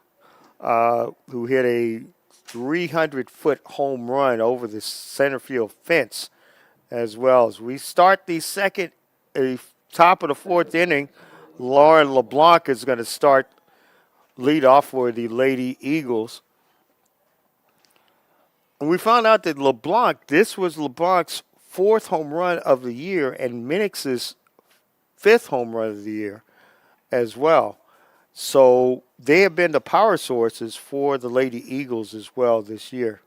who hit a 300-foot home run over the center field fence as well. As we start the top of the fourth inning, Lauren LeBlanc is going to start lead off for the Lady Eagles. And we found out that this was LeBlanc's fourth home run of the year and Minix's fifth home run of the year as well. So they have been the power sources for the Lady Eagles as well this year.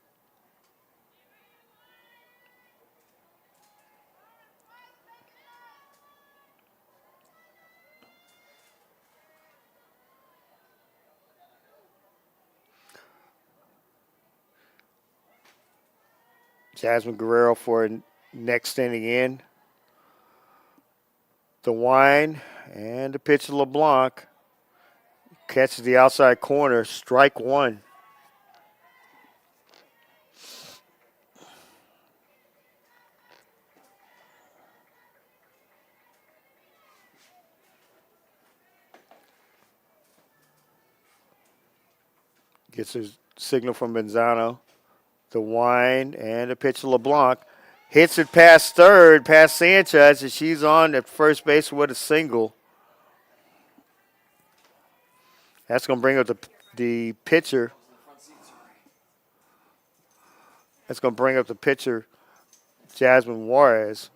Jasmine Guerrero for next inning in. The wind and the pitch to LeBlanc. Catches the outside corner, strike one. Gets a signal from Benzano. The wind and the pitch to LeBlanc. Hits it past third, past Sanchez, and she's on at first base with a single. That's going to bring up the pitcher. That's going to bring up the pitcher, Jasmine Juarez.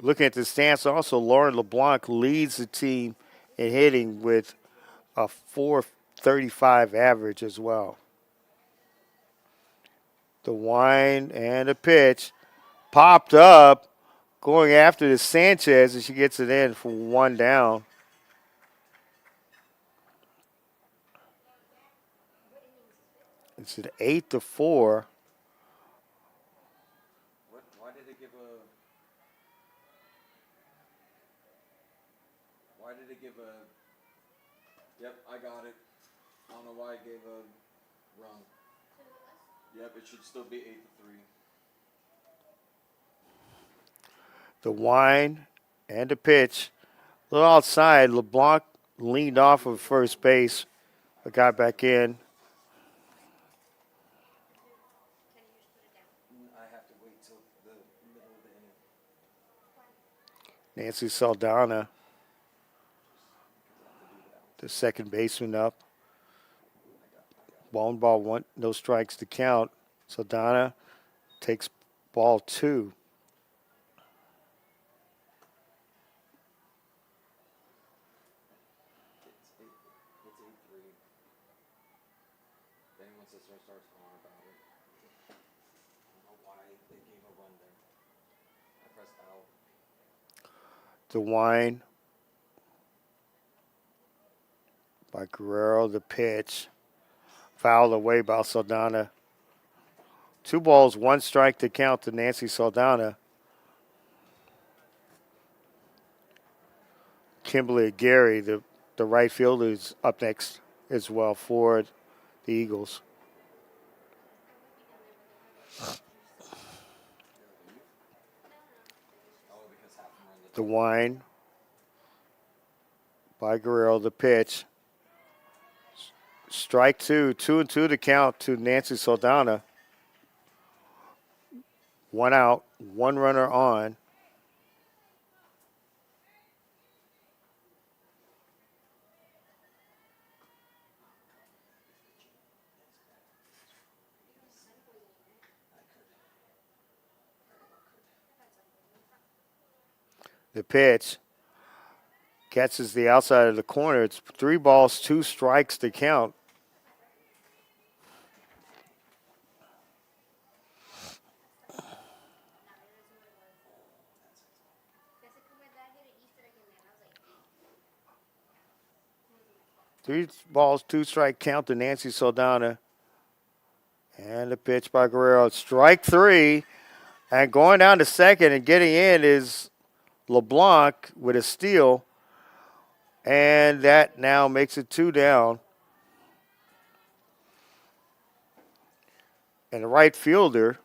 Looking at the stance, also Lauren LeBlanc leads the team in hitting with a .435 average as well. The wind and the pitch popped up, going after the Sanchez, and she gets it in for one down. It's an 8-4. Why did it give a? Why did it give a? Yep, I got it. I don't know why it gave a run. Yep, it should still be 8-3. The wind and the pitch. A little outside. LeBlanc leaned off of first base, but got back in. Nancy Saldana, the second baseman up. Ball and ball one, no strikes to count. Saldana takes ball two. It's 8-3. If anyone starts on about it. I don't know why they gave a run there. I pressed out. DeWine by Guerrero, the pitch. Fouled away by Saldana. 2 balls, 1 strike to count to Nancy Saldana. Kimberly Gary, the right fielder, is up next as well for the Eagles. DeWine by Guerrero, the pitch. Strike 2, 2-2 to count to Nancy Saldana. 1 out, 1 runner on. The pitch catches the outside of the corner. It's 3 balls, 2 strikes to count. Three balls, 2 strike count to Nancy Saldana. And the pitch by Guerrero. Strike 3. And going down to second and getting in is LeBlanc with a steal. And that now makes it 2 down. And the right fielder,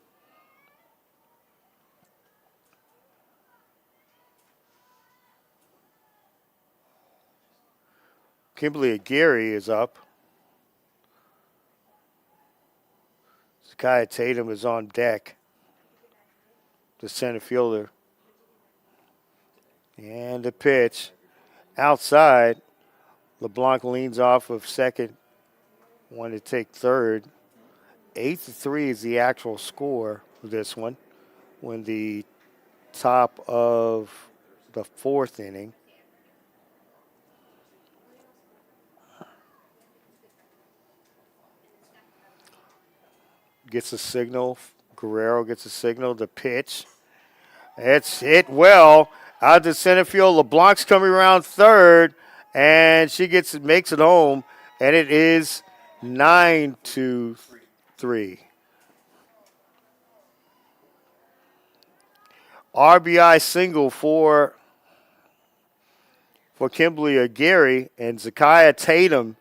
Kimberly Aguirre, is up. Zakiah Tatum is on deck, the center fielder. And the pitch outside. LeBlanc leans off of second, wanted to take third. 8-3 is the actual score of this one when the top of the 4th inning. Gets a signal. Guerrero gets a signal. The pitch. It's hit well out to center field. LeBlanc's coming around third, and she makes it home, and it is 9-3. RBI single for Kimberly Aguirre, and Zakiah Tatum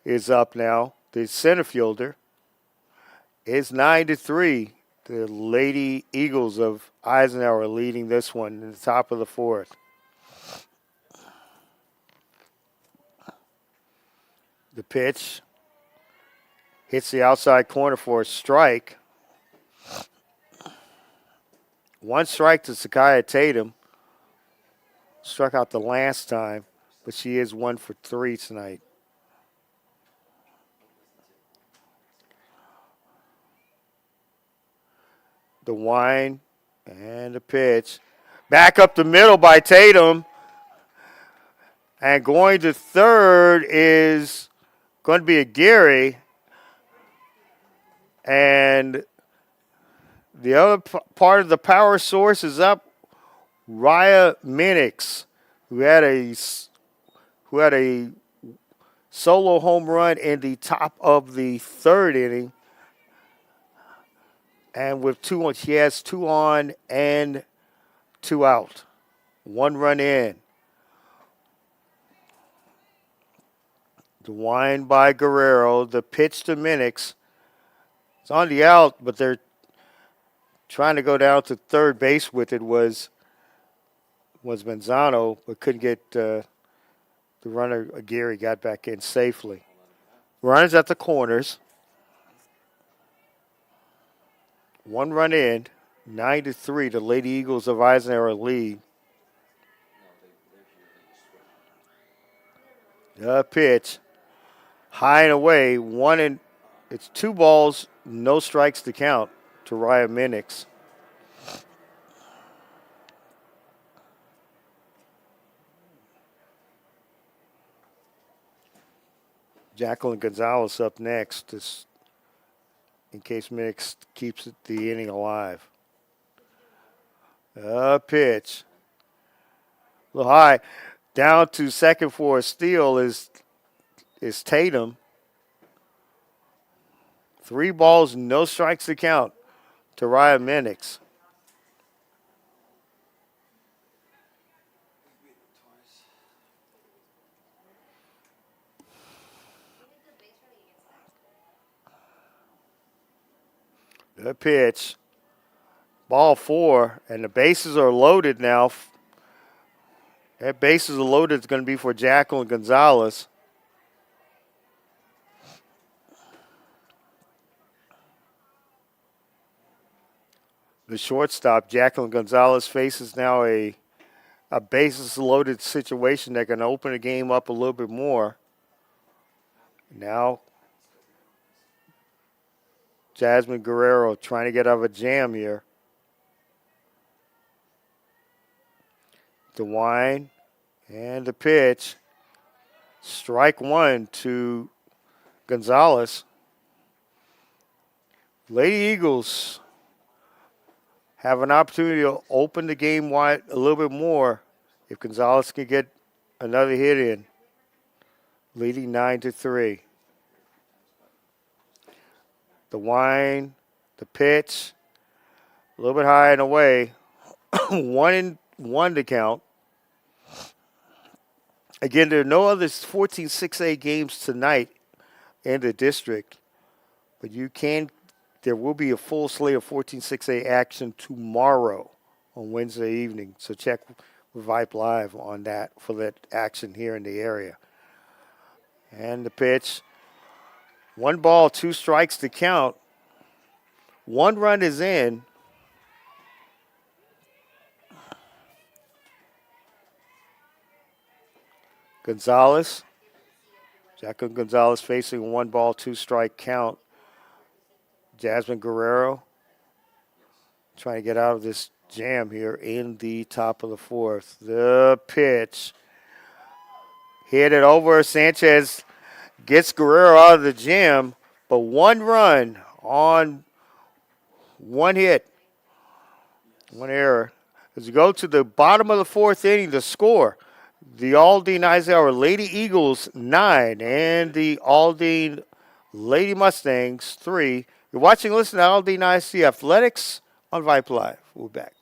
is up now, the center fielder. It's 9-3. The Lady Eagles of Eisenhower leading this one in the top of the 4th. The pitch hits the outside corner for a strike. 1 strike to Zakiah Tatum. Struck out the last time, but she is 1 for 3 tonight. The wind and the pitch. Back up the middle by Tatum. And going to third is going to be Aguirre. And the other part of the power source is up. Raya Minix, who had a solo home run in the top of the 3rd inning. And with 2 on, she has 2 on and 2 out. 1 run in. The wind by Guerrero. The pitch to Minix. It's on the out, but they're trying to go down to third base with it was Manzano, but couldn't get the runner. Aguirre got back in safely. Runners at the corners. 1 run in, 9-3. The Lady Eagles of Eisenhower lead. No, The pitch. High and away. It's 2 balls, no strikes to count to Ryan Minix. Jacqueline Gonzalez up next, just in case Minix keeps the inning alive. A pitch. A little high. Down to second for a steal is Tatum. 3 balls, no strikes to count to Ryan Minix. The pitch. Ball 4, and the bases are loaded now. That bases are loaded. It's going to be for Jacqueline Gonzalez. The shortstop, Jacqueline Gonzalez, faces now a bases loaded situation that can open the game up a little bit more. Now, Jasmine Guerrero trying to get out of a jam here. DeWine and the pitch. Strike 1 to Gonzalez. Lady Eagles have an opportunity to open the game wide a little bit more if Gonzalez can get another hit in. Leading 9-3. DeWine, the pitch, a little bit high and away. 1-1 to count. Again, there are no other 14-6A games tonight in the district, but there will be a full slate of 14-6A action tomorrow on Wednesday evening. So check with Vype Live on that for that action here in the area. And the pitch. 1 ball, 2 strikes to count. 1 run is in. Gonzalez. Jacqueline Gonzalez facing a 1 ball, 2 strike count. Jasmine Guerrero trying to get out of this jam here in the top of the 4th. The pitch. Hit it over. Sanchez gets Guerrero out of the jam, but 1 run on 1 hit. 1 error. As we go to the bottom of the 4th inning, the score. The Aldine Eisenhower Lady Eagles 9 and the Aldine Lady Mustangs 3. You're watching and listening to Aldine IC Athletics on Vype Live. We'll be back.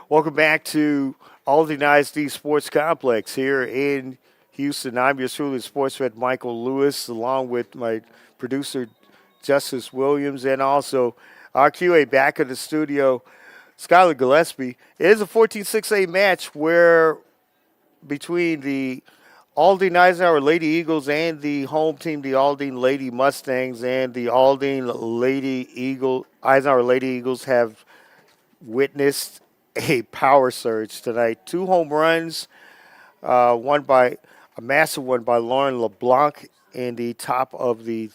Welcome back to Aldine ISD Sports Complex here in Houston. I'm your truly sports vet, Michael Lewis, along with my producer, Justice Williams, and also our QA back in the studio, Skylar Gillespie. It is a 14-6A match where between the Aldine Eisenhower Lady Eagles and the home team, the Aldine Lady Mustangs, and the Aldine Eisenhower Lady Eagles have witnessed a power surge tonight. 2 home runs, a massive one by Lauren LeBlanc in the top of the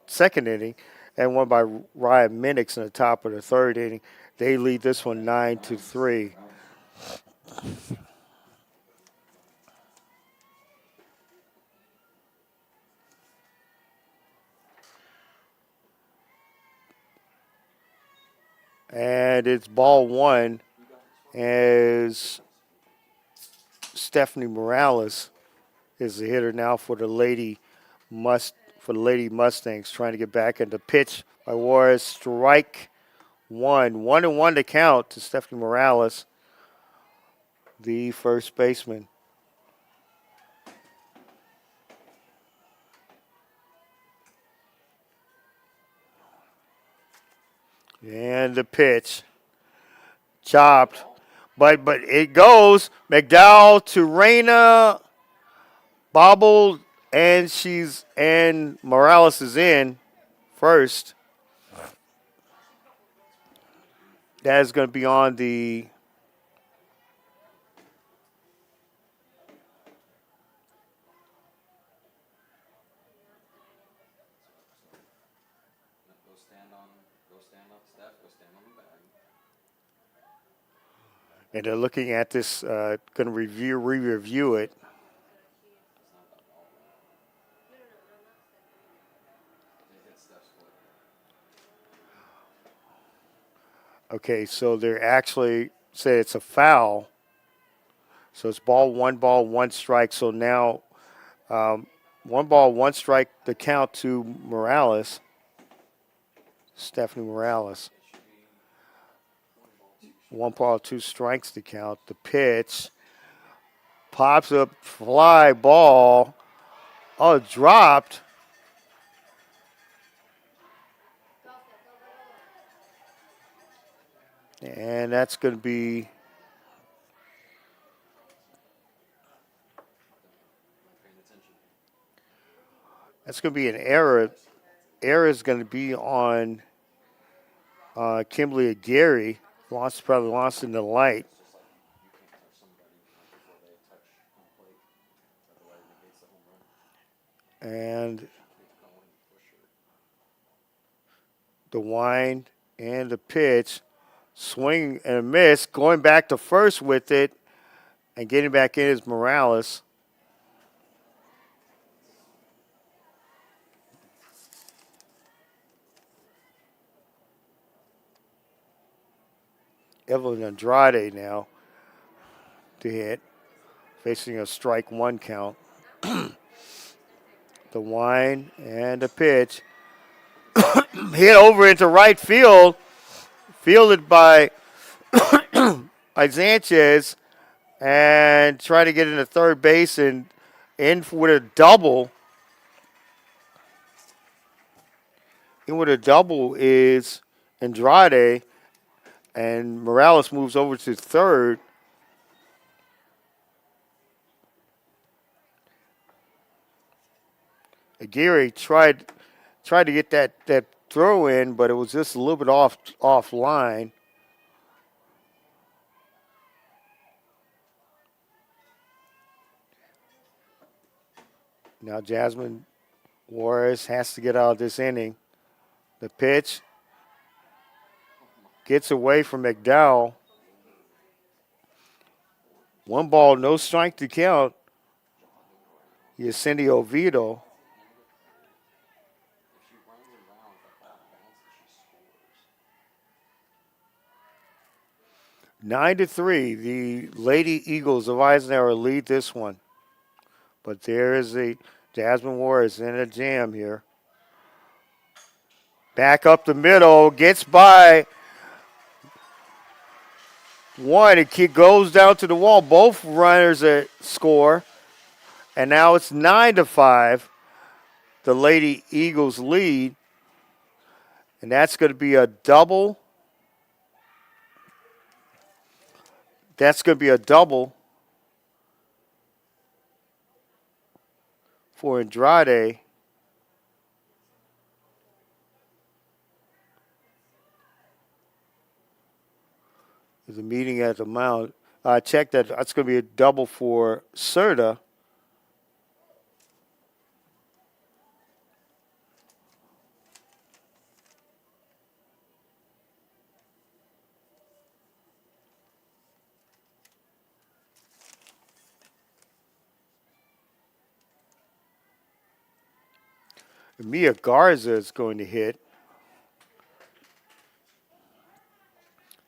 second inning, and one by Ryan Minix in the top of the 3rd inning. They lead this one 9-3. And it's ball 1 as Stephanie Morales is the hitter now for the Lady for the Lady Mustangs, trying to get back into pitch by Juarez. Strike one. 1-1 to count to Stephanie Morales, the first baseman. And the pitch. Chopped. But it goes. McDowell to Reyna. Bobbled. And Morales is in first. That is going to be on the Go stand on Steph. Go stand on the bag. and they're looking at this, going to re-review it. It's not that ball. They hit Steph's foot. Okay, so they're actually say it's a foul. So it's ball, one strike. So now 1 ball, 1 strike, the count to Morales, Stephanie Morales. It should be 1 ball, 2 strikes to count. The pitch pops up, fly ball. Oh, dropped. And that's going to be not paying attention. an error. Error is going to be on Kimberly Aguirre. Probably lost in the light. It's just like you can't touch somebody before they touch home plate. Otherwise, it negates the home run. And Keep going, push her. the wind and the pitch. Swing and a miss. Going back to first with it and getting back in is Morales. Evelyn Andrade now to hit, facing a strike 1 count. The wind and the pitch. Hit over into right field. Fielded by Sanchez and try to get into third base and in with a double. In with a double is Andrade, and Morales moves over to third. Aguirre tried to get that throw in, but it was just a little bit off line. Now Jasmine Juarez has to get out of this inning. The pitch gets away from McDowell. 1 ball, no strike to count. Yesenia Oviedo. If she runs around with that bounce, she scores. 9-3. The Lady Eagles of Eisenhower lead this one. But there is the Jasmine Juarez in a jam here. Back up the middle, gets by one. It goes down to the wall. Both runners score. And now it's 9-5. The Lady Eagles lead. And that's going to be a double. That's going to be a double for Andrade. There's a meeting at the mound. I checked that. That's going to be a double for Serta. Mia Garza is going to hit.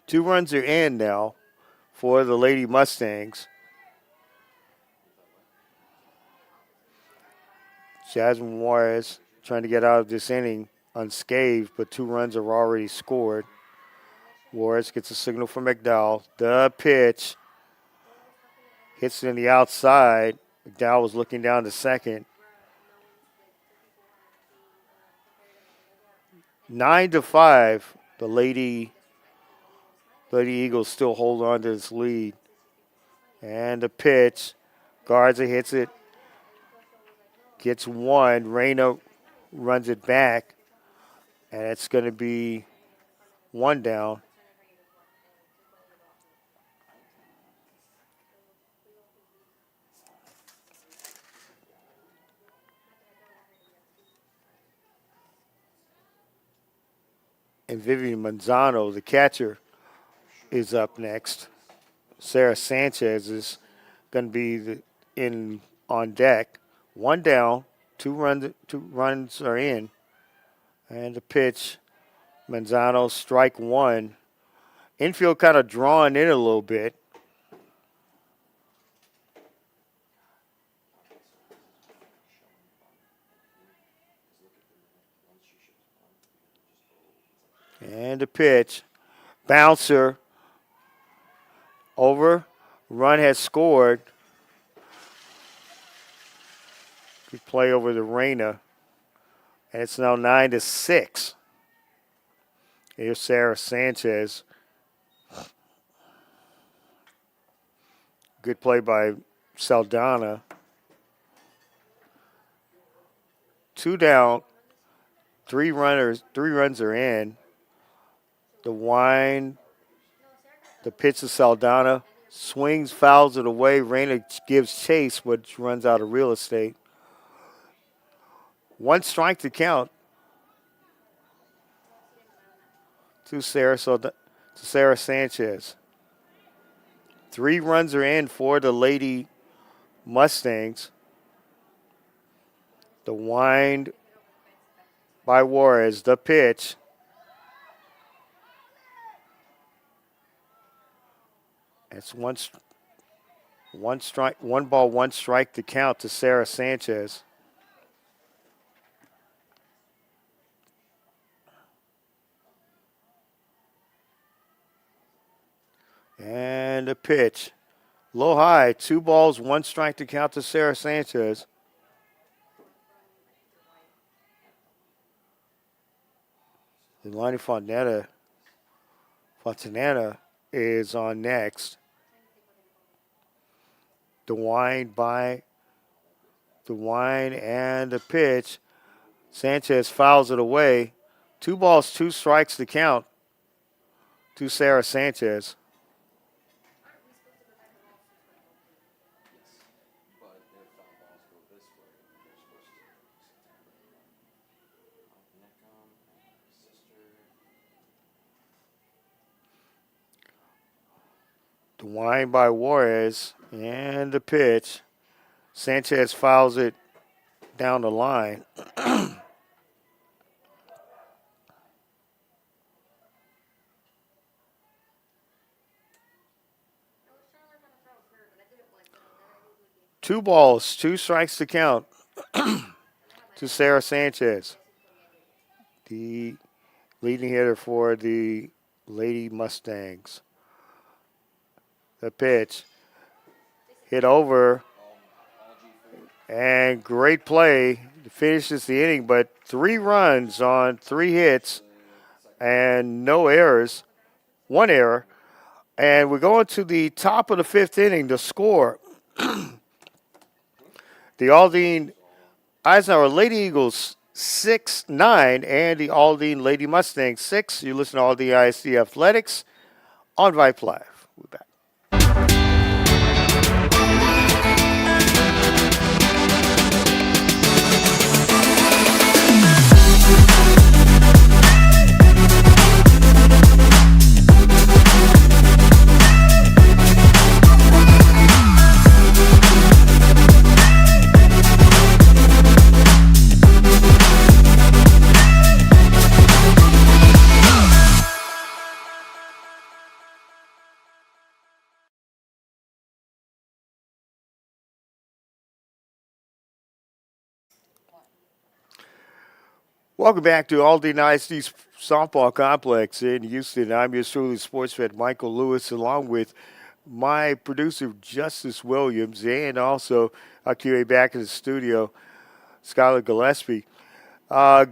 2 runs are in now for the Lady Mustangs. Jasmine Juarez trying to get out of this inning unscathed, but 2 runs are already scored. Juarez gets a signal from McDowell. The pitch hits it in the outside. McDowell was looking down to second. 9-5. The Lady Eagles still hold on to this lead. And the pitch. Garza hits it. Gets 1. Reyna runs it back. And it's going to be 1 down. And Vivian Manzano, the catcher, is up next. Sarah Sanchez is going to be on deck. 1 down, 2 runs are in. And the pitch, Manzano, strike 1. Infield kind of drawn in a little bit. And the pitch, bouncer, over, run has scored. Good play over the Reyna. And it's now 9-6. Here's Sarah Sanchez. Good play by Saldana. 2 down, 3 runs are in. The wind, the pitch to Saldana, swings, fouls it away. Reyna gives chase, which runs out of real estate. 1 strike to count to Sarah Sanchez. 3 runs are in for the Lady Mustangs. The wind by Juarez, the pitch. It's one strike, 1 ball, 1 strike to count to Sarah Sanchez. And the pitch. Low high, 2 balls, 1 strike to count to Sarah Sanchez. Lonnie Fontanana is on next. The wind and the pitch. Sanchez fouls it away. 2 balls, 2 strikes to count to Sarah Sanchez. The wind by Juarez and the pitch. Sanchez fouls it down the line. Two balls, 2 strikes to count to Sarah Sanchez, the leading hitter for the Lady Mustangs. The pitch hit over, and great play finishes the inning, but 3 runs on 3 hits and no errors, 1 error. And we're going to the top of the 5th inning. The score, the Aldine Eisenhower Lady Eagles 6-9 and the Aldine Lady Mustangs 6. You listen to Aldine ISD Athletics on Vype Live. We're back. Welcome back to Aldine ISD's softball complex in Houston. I'm your truly sports vet, Michael Lewis, along with my producer, Justice Williams, and also our QA back in the studio, Skylar Gillespie.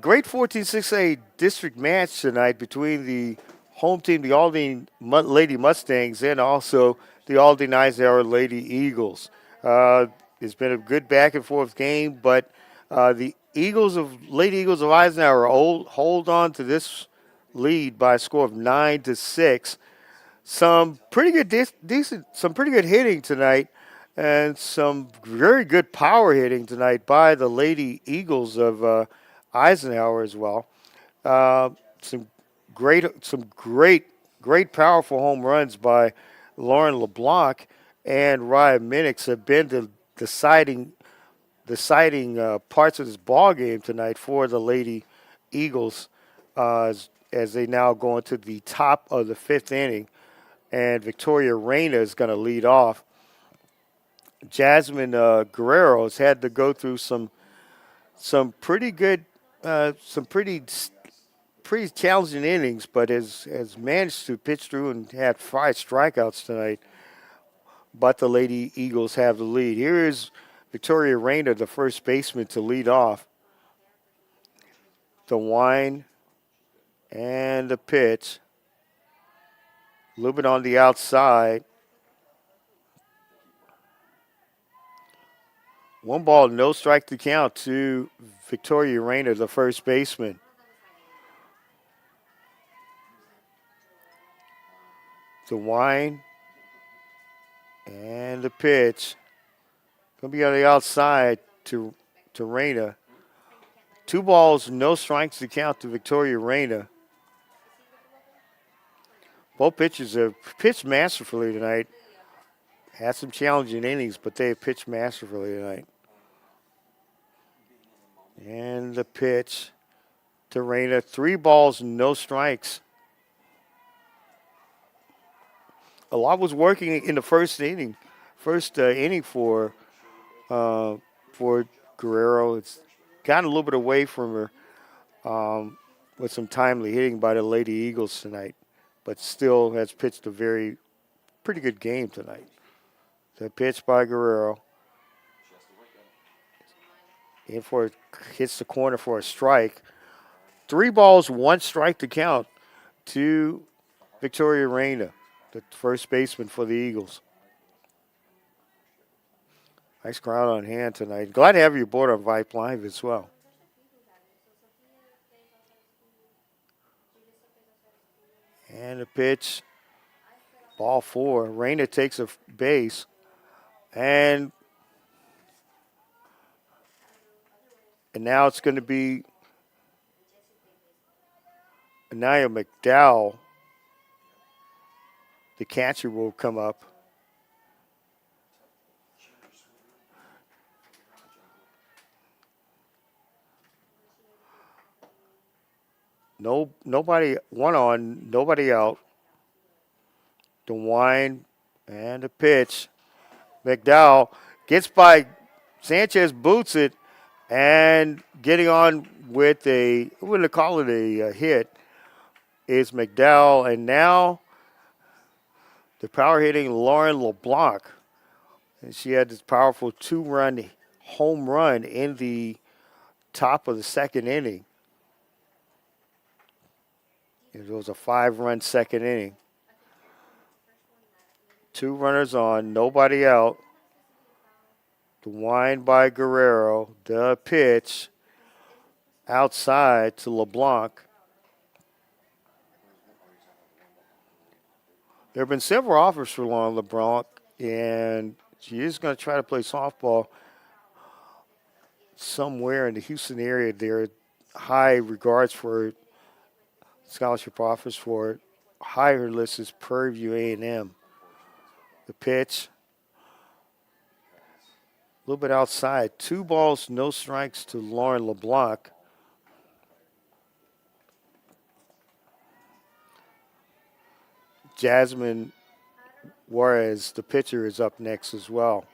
Great 14-6A district match tonight between the home team, the Aldine Lady Mustangs, and also the Aldine Eisenhower Lady Eagles. Uh, it's been a good back and forth game, but the Lady Eagles of Eisenhower hold on to this lead by a score of 9-6. Some pretty good, some pretty good hitting tonight, and some very good power hitting tonight by the Lady Eagles of Eisenhower as well. Uh, some great, powerful home runs by Lauren LeBlanc and Ryan Minix have been the deciding parts of this ball game tonight for the Lady Eagles as they now go into the top of the fifth inning. And Victoria Reyna is going to lead off. Jasmine Guerrero has had to go through some pretty good, some pretty challenging innings, but has managed to pitch through and had 5 strikeouts tonight. But the Lady Eagles have the lead. Here is Victoria Reyna, the first baseman, to lead off. The wind and the pitch. A little bit on the outside. 1 ball, no strike to count to Victoria Reyna, the first baseman. The wind and the pitch. Going to be on the outside to Reyna. 2 balls, no strikes to count to Victoria Reyna. Both pitchers have pitched masterfully tonight. Had some challenging innings, but they have pitched masterfully tonight. And the pitch to Reyna. 3 balls, no strikes. A lot was working in the first inning. First inning for Guerrero. It's gotten a little bit away from her with some timely hitting by the Lady Eagles tonight, but still has pitched a pretty good game tonight. The pitch by Guerrero. Hits the corner for a strike. 3 balls, 1 strike to count to Victoria Reyna, the first baseman for the Eagles. Nice crowd on hand tonight. Glad to have you aboard on Vype Live as well. And the pitch, ball 4. Reyna takes a base, and now it's going to be Anaya McDowell. The catcher will come up. Nobody, 1 on, nobody out. The wind and the pitch. McDowell gets by Sanchez, boots it, and getting on with I wouldn't call it a hit, is McDowell. And now the power hitting Lauren LeBlanc. And she had this powerful 2-run home run in the top of the second inning. It was a 5-run second inning. 2 runners on, nobody out. The wind by Guerrero. The pitch outside to LeBlanc. There have been several offers for Lauren LeBlanc, and she is going to try to play softball somewhere in the Houston area. There are high regards for scholarship offers for higher list is Prairie View A&M. The pitch, a little bit outside. 2 balls, no strikes to Lauren LeBlanc. Jasmine Juarez, the pitcher, is up next as well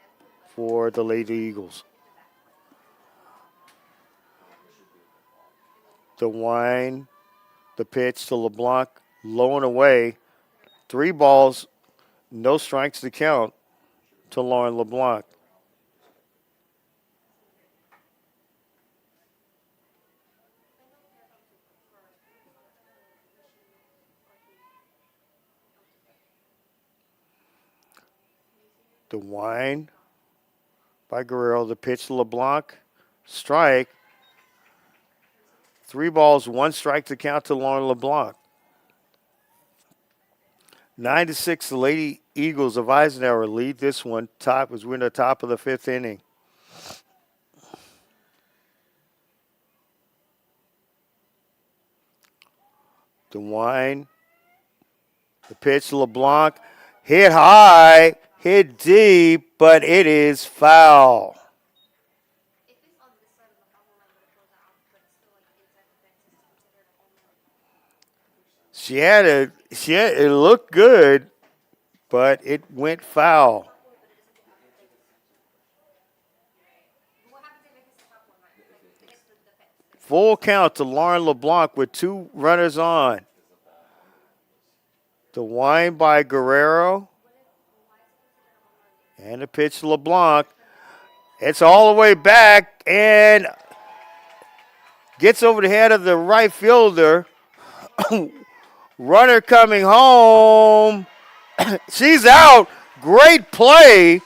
for the Lady Eagles. The wind, the pitch to LeBlanc, low and away. 3 balls, no strikes to count to Lauren LeBlanc. The wind by Guerrero, the pitch to LeBlanc, strike. 3 balls, 1 strike to count to Lauren LeBlanc. 9-6, the Lady Eagles of Eisenhower lead this one. Top as we're in the top of the 5th inning. The wind, the pitch to LeBlanc, hit high, hit deep, but it is foul. It looked good, but it went foul. Full count to Lauren LeBlanc with 2 runners on. The wind by Guerrero. And the pitch to LeBlanc. It's all the way back and gets over the head of the right fielder. Runner coming home. She's out. Great play.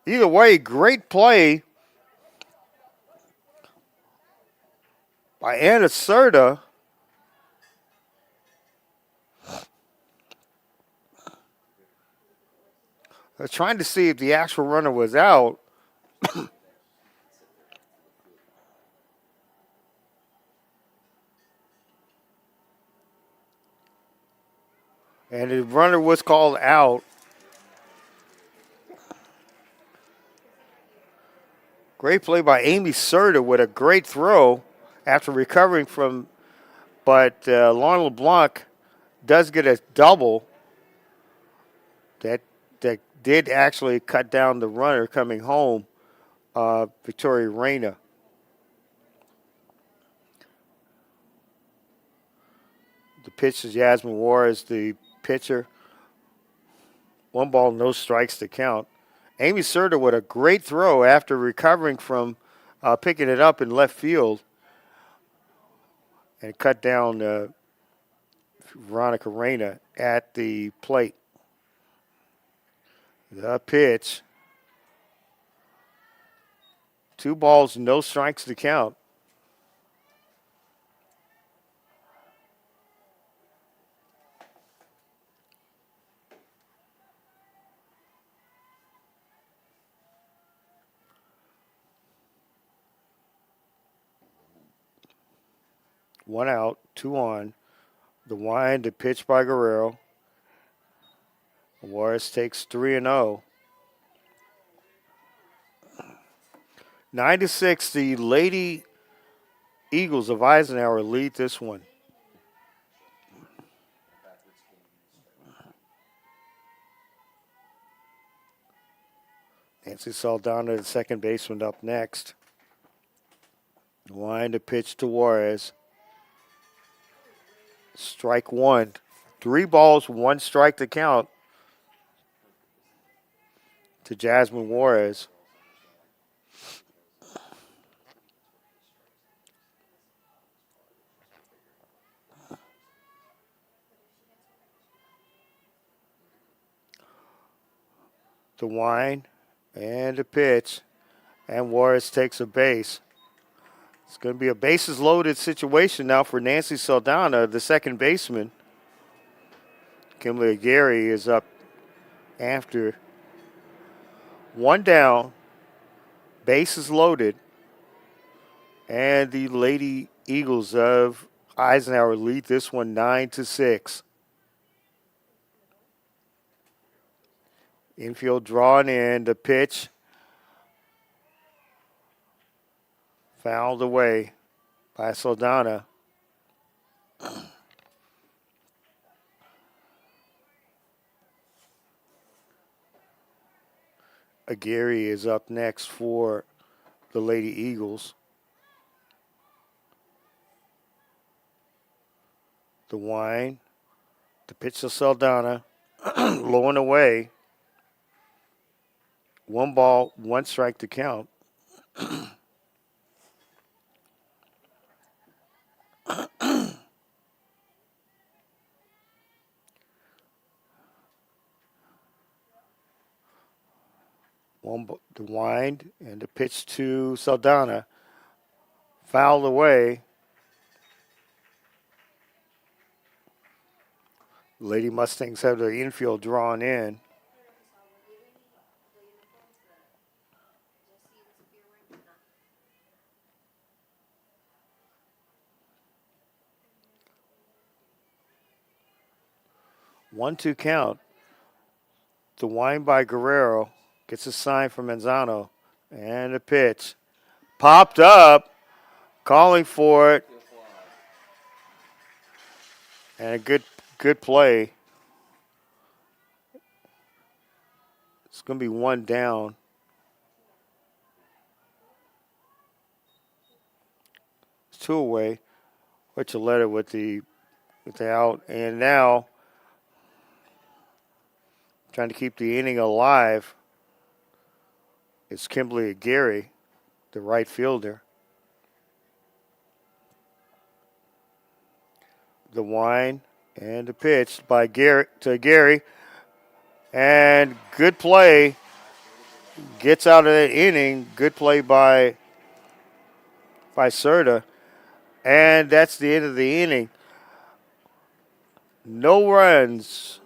Either way, great play by Anna Serta. I was trying to see if the actual runner was out. And the runner was called out. Great play by Amy Serta with a great throw after recovering from, but Lauren LeBlanc does get a double that did actually cut down the runner coming home, Victoria Reyna. The pitch to Jasmine Juarez, the pitcher. 1 ball, no strikes to count. Amy Serta with a great throw after recovering from picking it up in left field and cut down Veronica Reyna at the plate. The pitch. 2 balls, no strikes to count. One out, 2 on. The wind, the pitch by Guerrero. Juarez takes 3-0. 9-6, the Lady Eagles of Eisenhower lead this one. Nancy Saldana, the second baseman, up next. The wind, the pitch to Juarez. Strike 1. 3 balls, 1 strike to count to Jasmine Juarez. The wind and the pitch, and Juarez takes a base. It's going to be a bases loaded situation now for Nancy Saldana, the second baseman. Kimberly Aguirre is up after. 1 down, bases loaded, and the Lady Eagles of Eisenhower lead this one 9-6. Infield drawn in, the pitch fouled away. by Saldana. Aguirre is up next for the Lady Eagles. The wine, the pitch to Saldana, low and away. One ball, one strike to count. The wind and the pitch to Saldana, fouled away. Lady Mustangs have their infield drawn in. 1-2 count. The wind by Guerrero gets a sign from Manzano. And the pitch. Popped up. Calling for it. And a good play. It's going to be one down. It's two away. Archuleta with the out. And now trying to keep the inning alive. It's Kimberly Aguirre, the right fielder. The wind and the pitch by Aguirre. And good play. Gets out of that inning. Good play by Serta. And that's the end of the inning. No runs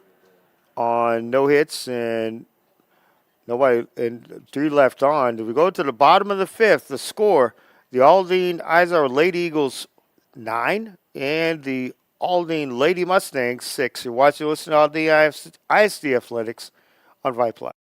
on no hits and nobody, and 3 left on. We go to the bottom of the 5th. The score: the Aldine Eisenhower Lady Eagles 9 and the Aldine Lady Mustangs 6. You're watching, listening to Aldine ISD Athletics on Vype Live.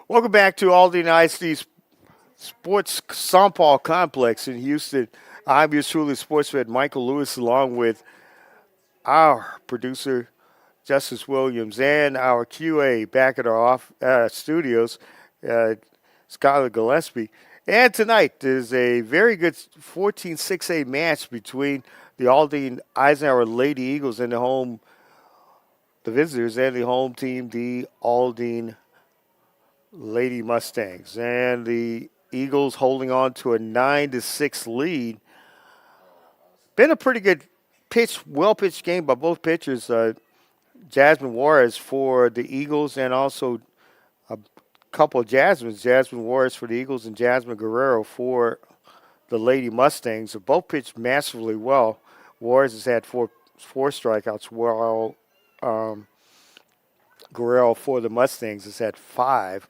Welcome back to Aldine ISD Sports Softball Complex in Houston. I'm your truly sports vet, Michael Lewis, along with our producer, Justice Williams, and our QA back at our studios, Skylar Gillespie. And tonight there's a very good 14-6A match between the Aldine Eisenhower Lady Eagles and the visitors, and the home team, the Aldine Lady Mustangs. And the Eagles holding on to a 9-6 lead. Been a pretty good well-pitched game by both pitchers. Jasmine Juarez for the Eagles, and also a couple of Jasmines. Jasmine Juarez for the Eagles and Jasmine Guerrero for the Lady Mustangs. They both pitched massively well. Juarez has had four strikeouts, while Guerrero for the Mustangs has had 5.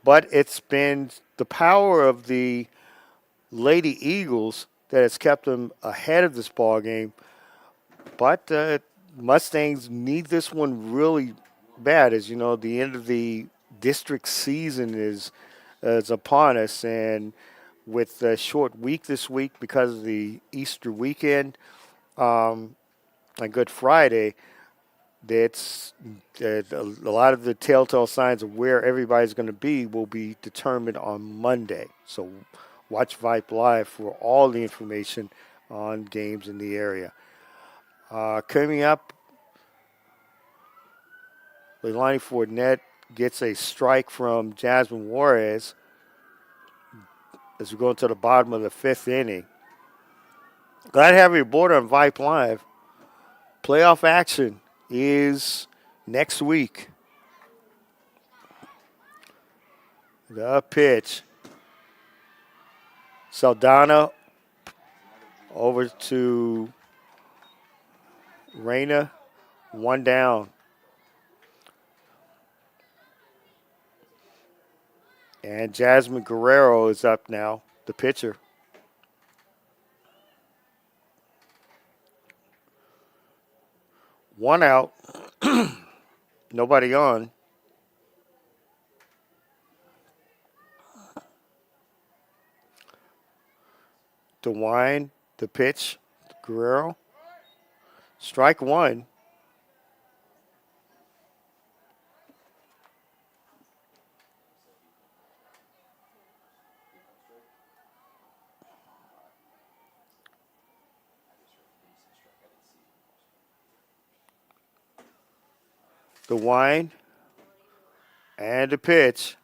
But it's been the power of the Lady Eagles that has kept them ahead of this ball game. But Mustangs need this one really bad. As you know, the end of the district season is upon us, and with a short week this week because of the Easter weekend and Good Friday, that's a lot of the telltale signs of where everybody's going to be will be determined on Monday. So watch Vype Live for all the information on games in the area. Coming up, Leilani Fournette gets a strike from Jasmine Juarez as we go into the bottom of the 5th inning. Glad to have you aboard on Vype Live. Playoff action is next week. The pitch. Saldana over to Reyna. One down. And Jasmine Guerrero is up now, the pitcher. One out. Nobody on. DeWine, the pitch. Guerrero. Strike one. DeWine. And the pitch.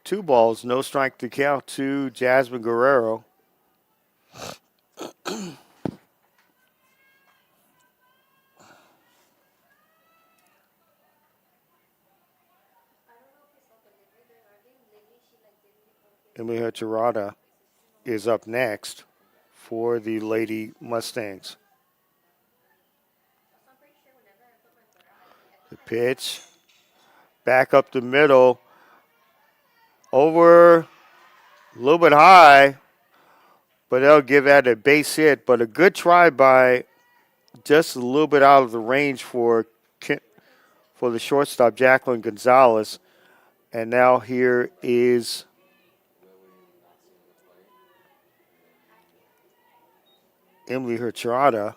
2 balls, no strike to count to Jasmine Guerrero. Emily Tirada is up next for the Lady Mustangs. The pitch. Back up the middle. Over a little bit high, but they'll give that a base hit. But a good try by just a little bit out of the range for the shortstop, Jacqueline Gonzalez. And now here is Emily Hurchada.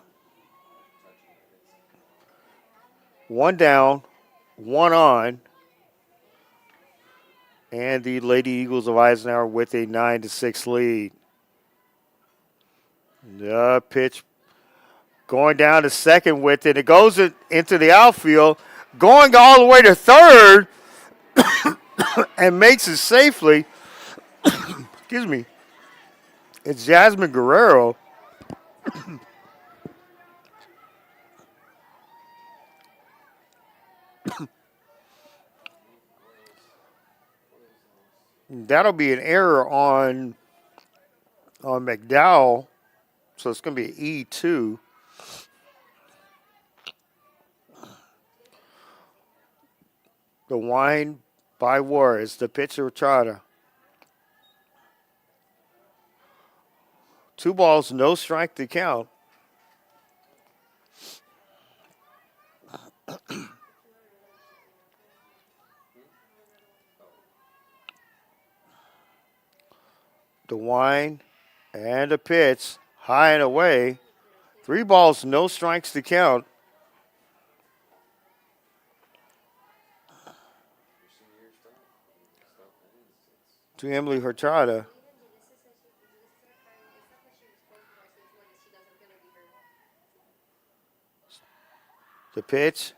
One down, one on. And the Lady Eagles of Eisenhower with a 9-6 lead. The pitch going down to second with it. It goes into the outfield, going all the way to third, and makes it safely. Excuse me. It's Jasmine Guerrero. That'll be an error on McDowell, so it's going to be an E2. The wine by Juarez, the pitcher Trotta. 2 balls, no strike to count. The wine and a pitch, high and away. 3 balls, no strikes to count. To Emily Hurtado. The pitch,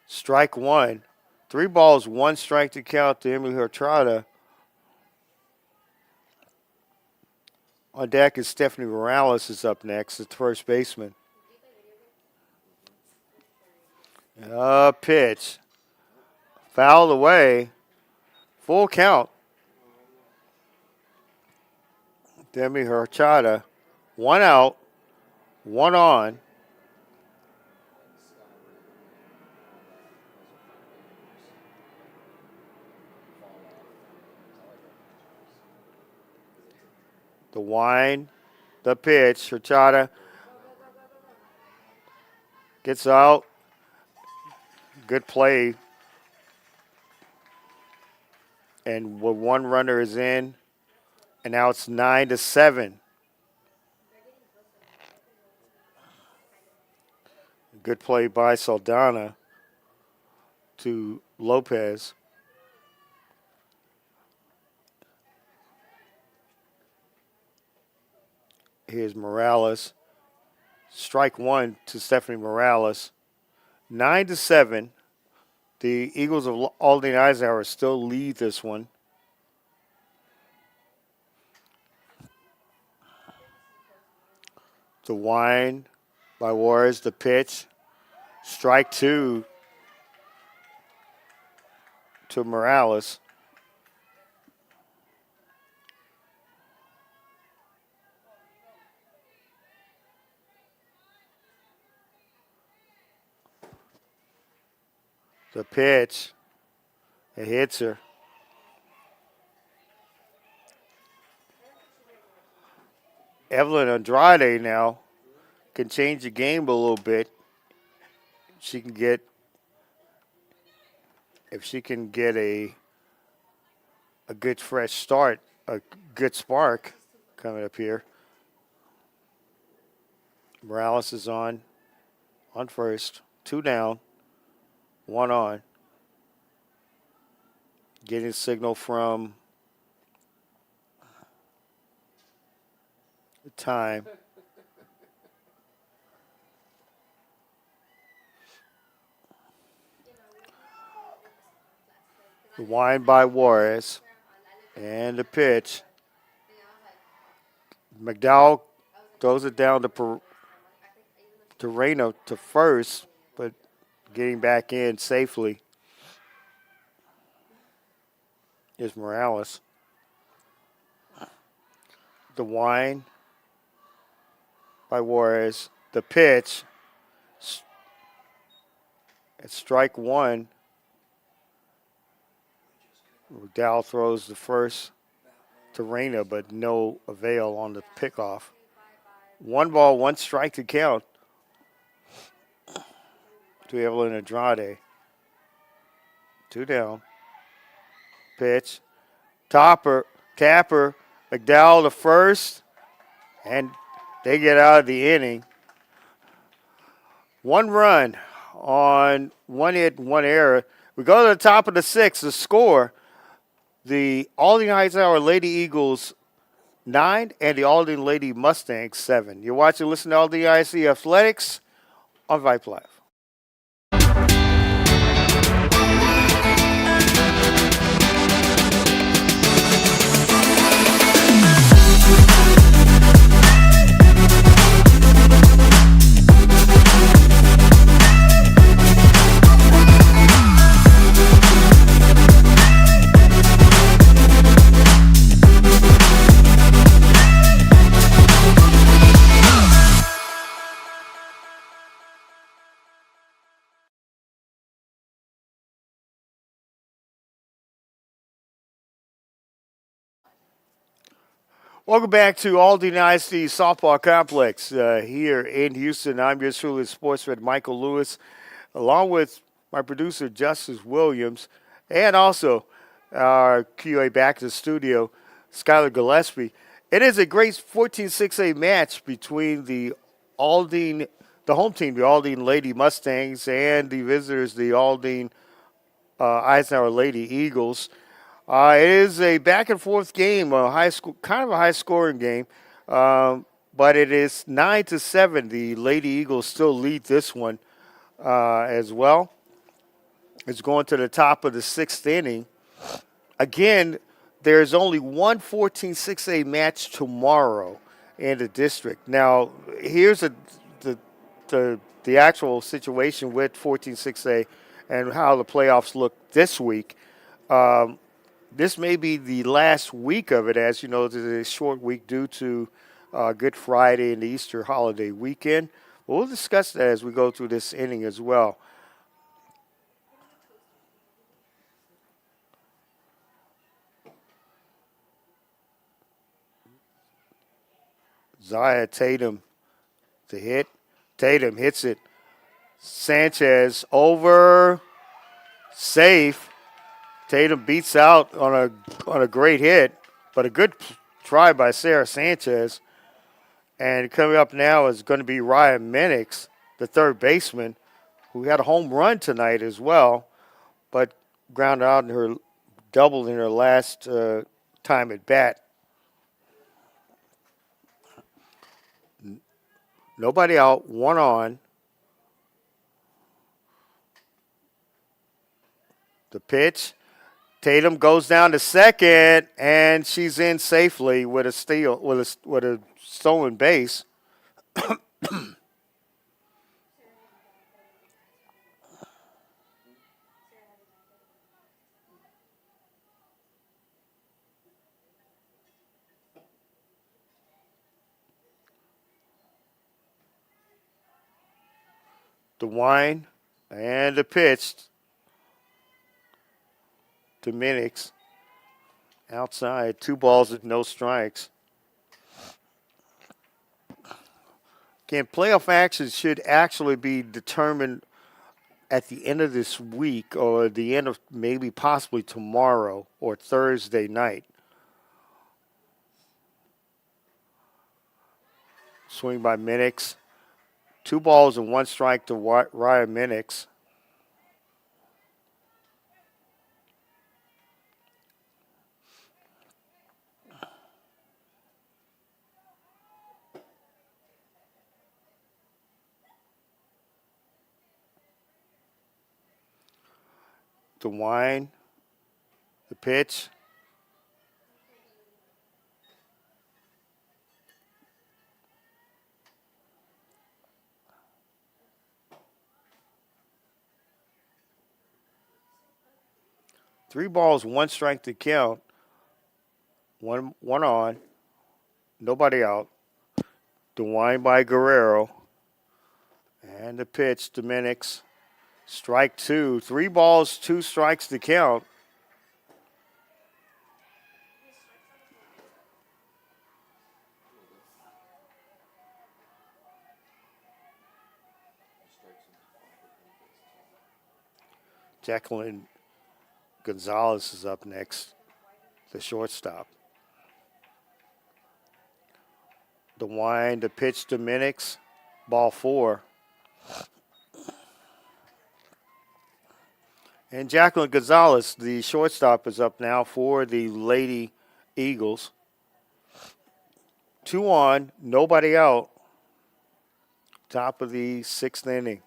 strike one. 3 balls, 1 strike to count to Emily Hurtado. On deck is Stephanie Morales is up next, the first baseman. Pitch. Fouled away. Full count. Demi Hurchada. 1 out. 1 on. The wine. The pitch. Hurchada gets out. Good play. And 1 runner is in. And now it's 9-7. Good play by Saldana to Lopez. Here's Morales. Strike 1 to Stephanie Morales. 9-7. The Eagles of Aldine Eisenhower still lead this one. The wine by Juarez, the pitch. Strike 2. to Morales. The pitch. It hits her. Evelyn Andrade now can change the game a little bit. She can get if she can get a good fresh start, a good spark coming up here. Morales is on first, 2 down, 1 on. Getting a signal from the time. The wind by Juarez and the pitch. McDowell throws it down to Reno to first, but getting back in safely is Morales. The wind by Juarez. The pitch. It's strike 1. McDowell throws the first to Reyna, but no avail on the pickoff. 1 ball, 1 strike to count to Evelyn Andrade. 2 down. Pitch. Tapper. McDowell the first, and they get out of the inning. 1 run on 1 hit, 1 error. We go to the top of the 6th. The score: the Aldine Eisenhower Lady Eagles 9 and the Aldine Lady Mustangs 7. You're watching, listen to Aldine IC Athletics on Vype Live. Welcome back to Aldine IC Softball Complex here in Houston. I'm your truly sports vet, Michael Lewis, along with my producer, Justice Williams, and also our QA back in the studio, Skylar Gillespie. It is a great 14-6A match between the home team, the Aldine Lady Mustangs, and the visitors, the Aldine Eisenhower Lady Eagles. It is a back and forth game, kind of a high scoring game, but it is 9-7. The Lady Eagles still lead this one as well. It's going to the top of the 6th inning. Again, there's only one 14-6A match tomorrow in the district. Now, here's the actual situation with 14-6A and how the playoffs look this week. This may be the last week of it, as you know, it's a short week due to Good Friday and the Easter holiday weekend. We'll discuss that as we go through this inning as well. Zaya Tatum to hit. Tatum hits it. Sanchez over. Safe. Tatum beats out on a great hit, but a good try by Sarah Sanchez. And coming up now is going to be Ryan Minix, the third baseman, who had a home run tonight as well, but grounded out in her double in her last time at bat. Nobody out, 1 on. The pitch. Tatum goes down to second, and she's in safely with a steal, with a stolen base. The wine and the pitch to Minix. Outside, 2 balls with no strikes. Again, playoff action should actually be determined at the end of this week or the end of maybe possibly tomorrow or Thursday night. Swing by Minix. 2 balls and 1 strike to Ryan Minix. The wine, the pitch. Three balls, 1 strike to count. One on. Nobody out. The wine by Guerrero. And the pitch to Minix. Strike 2. 3 balls, 2 strikes to count. Jacqueline Gonzalez is up next, the shortstop. The wind, the pitch to Minix, ball 4. And Jacqueline Gonzalez, the shortstop, is up now for the Lady Eagles. 2 on, nobody out. Top of the 6th inning.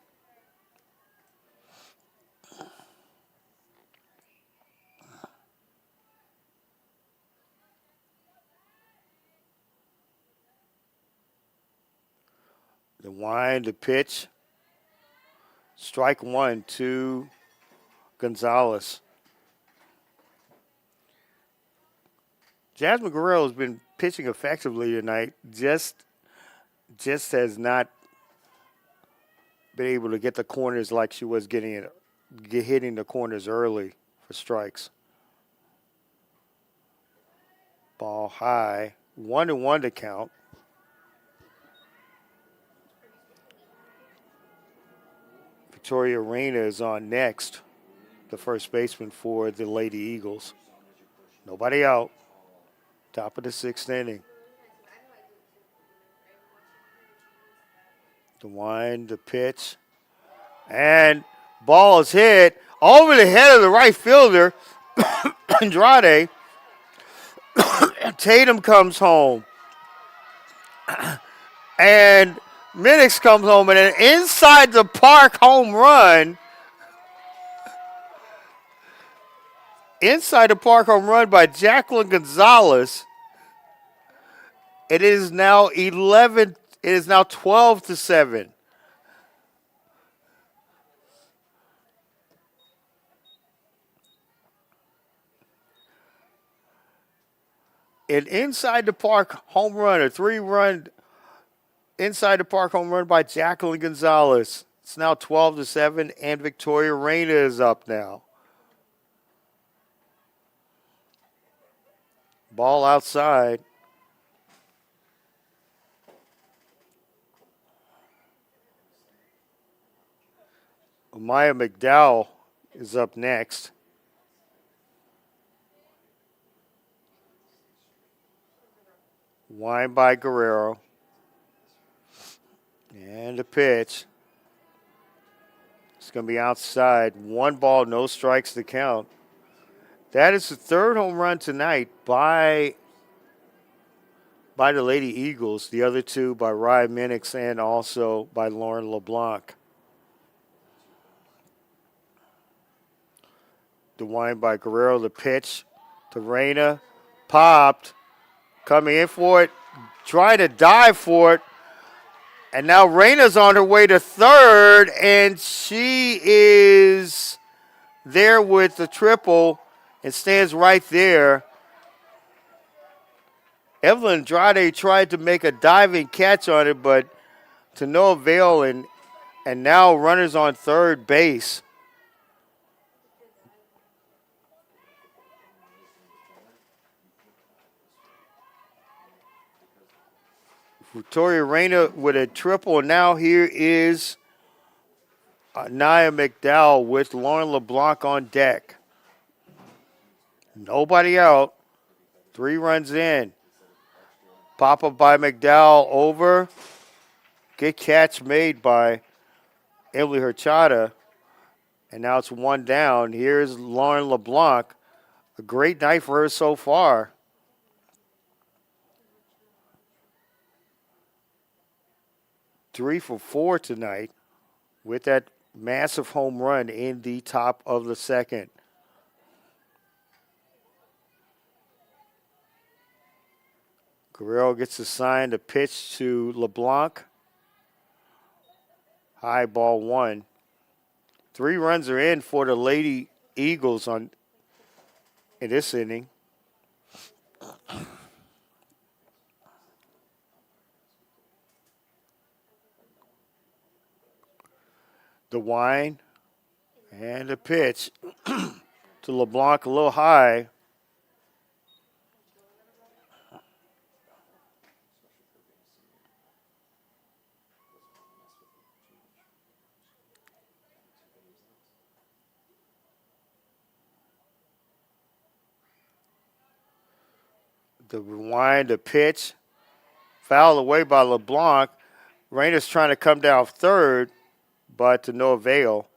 The wind, the pitch. Strike 1 to Gonzalez. Jasmine Guerrero has been pitching effectively tonight. Just has not been able to get the corners like she was hitting the corners early for strikes. Ball high. 1-1 to count. Victoria Reyna is on next, the first baseman for the Lady Eagles. Nobody out. Top of the 6th inning. The wind, the pitch. And ball is hit over the head of the right fielder, Andrade. Tatum comes home. And Minix comes home and an inside the park home run. Inside the park home run by Jacqueline Gonzalez. It is now 12-7. An inside the park home run, a 3-run inside the park home run by Jacqueline Gonzalez. It's now 12-7, and Victoria Reyna is up now. Ball outside. Maya McDowell is up next. Wind by Guerrero. And the pitch. It's going to be outside. 1 ball, no strikes to count. That is the 3rd home run tonight by the Lady Eagles. The other 2 by Ryan Minix and also by Lauren LeBlanc. The wind by Guerrero, the pitch to Reyna. Popped. Coming in for it. Trying to dive for it. And now Reyna's on her way to 3rd, and she is there with the triple and stands right there. Evelyn Andrade tried to make a diving catch on it, but to no avail, and And now runners on third base. Victoria Reyna with a triple. And now here is Nia McDowell with Lauren LeBlanc on deck. Nobody out. 3 runs in. Pop up by McDowell over. Good catch made by Emily Hurchada. And now it's 1 down. Here's Lauren LeBlanc. A great night for her so far. Three for 4 tonight with that massive home run in the top of the second. Guerrero gets assigned a pitch to LeBlanc. High ball 1. 3 runs are in for the Lady Eagles in this inning. The wind and the pitch to LeBlanc a little high. The wind, the pitch, fouled away by LeBlanc. Reyna's trying to come down third, but to no avail.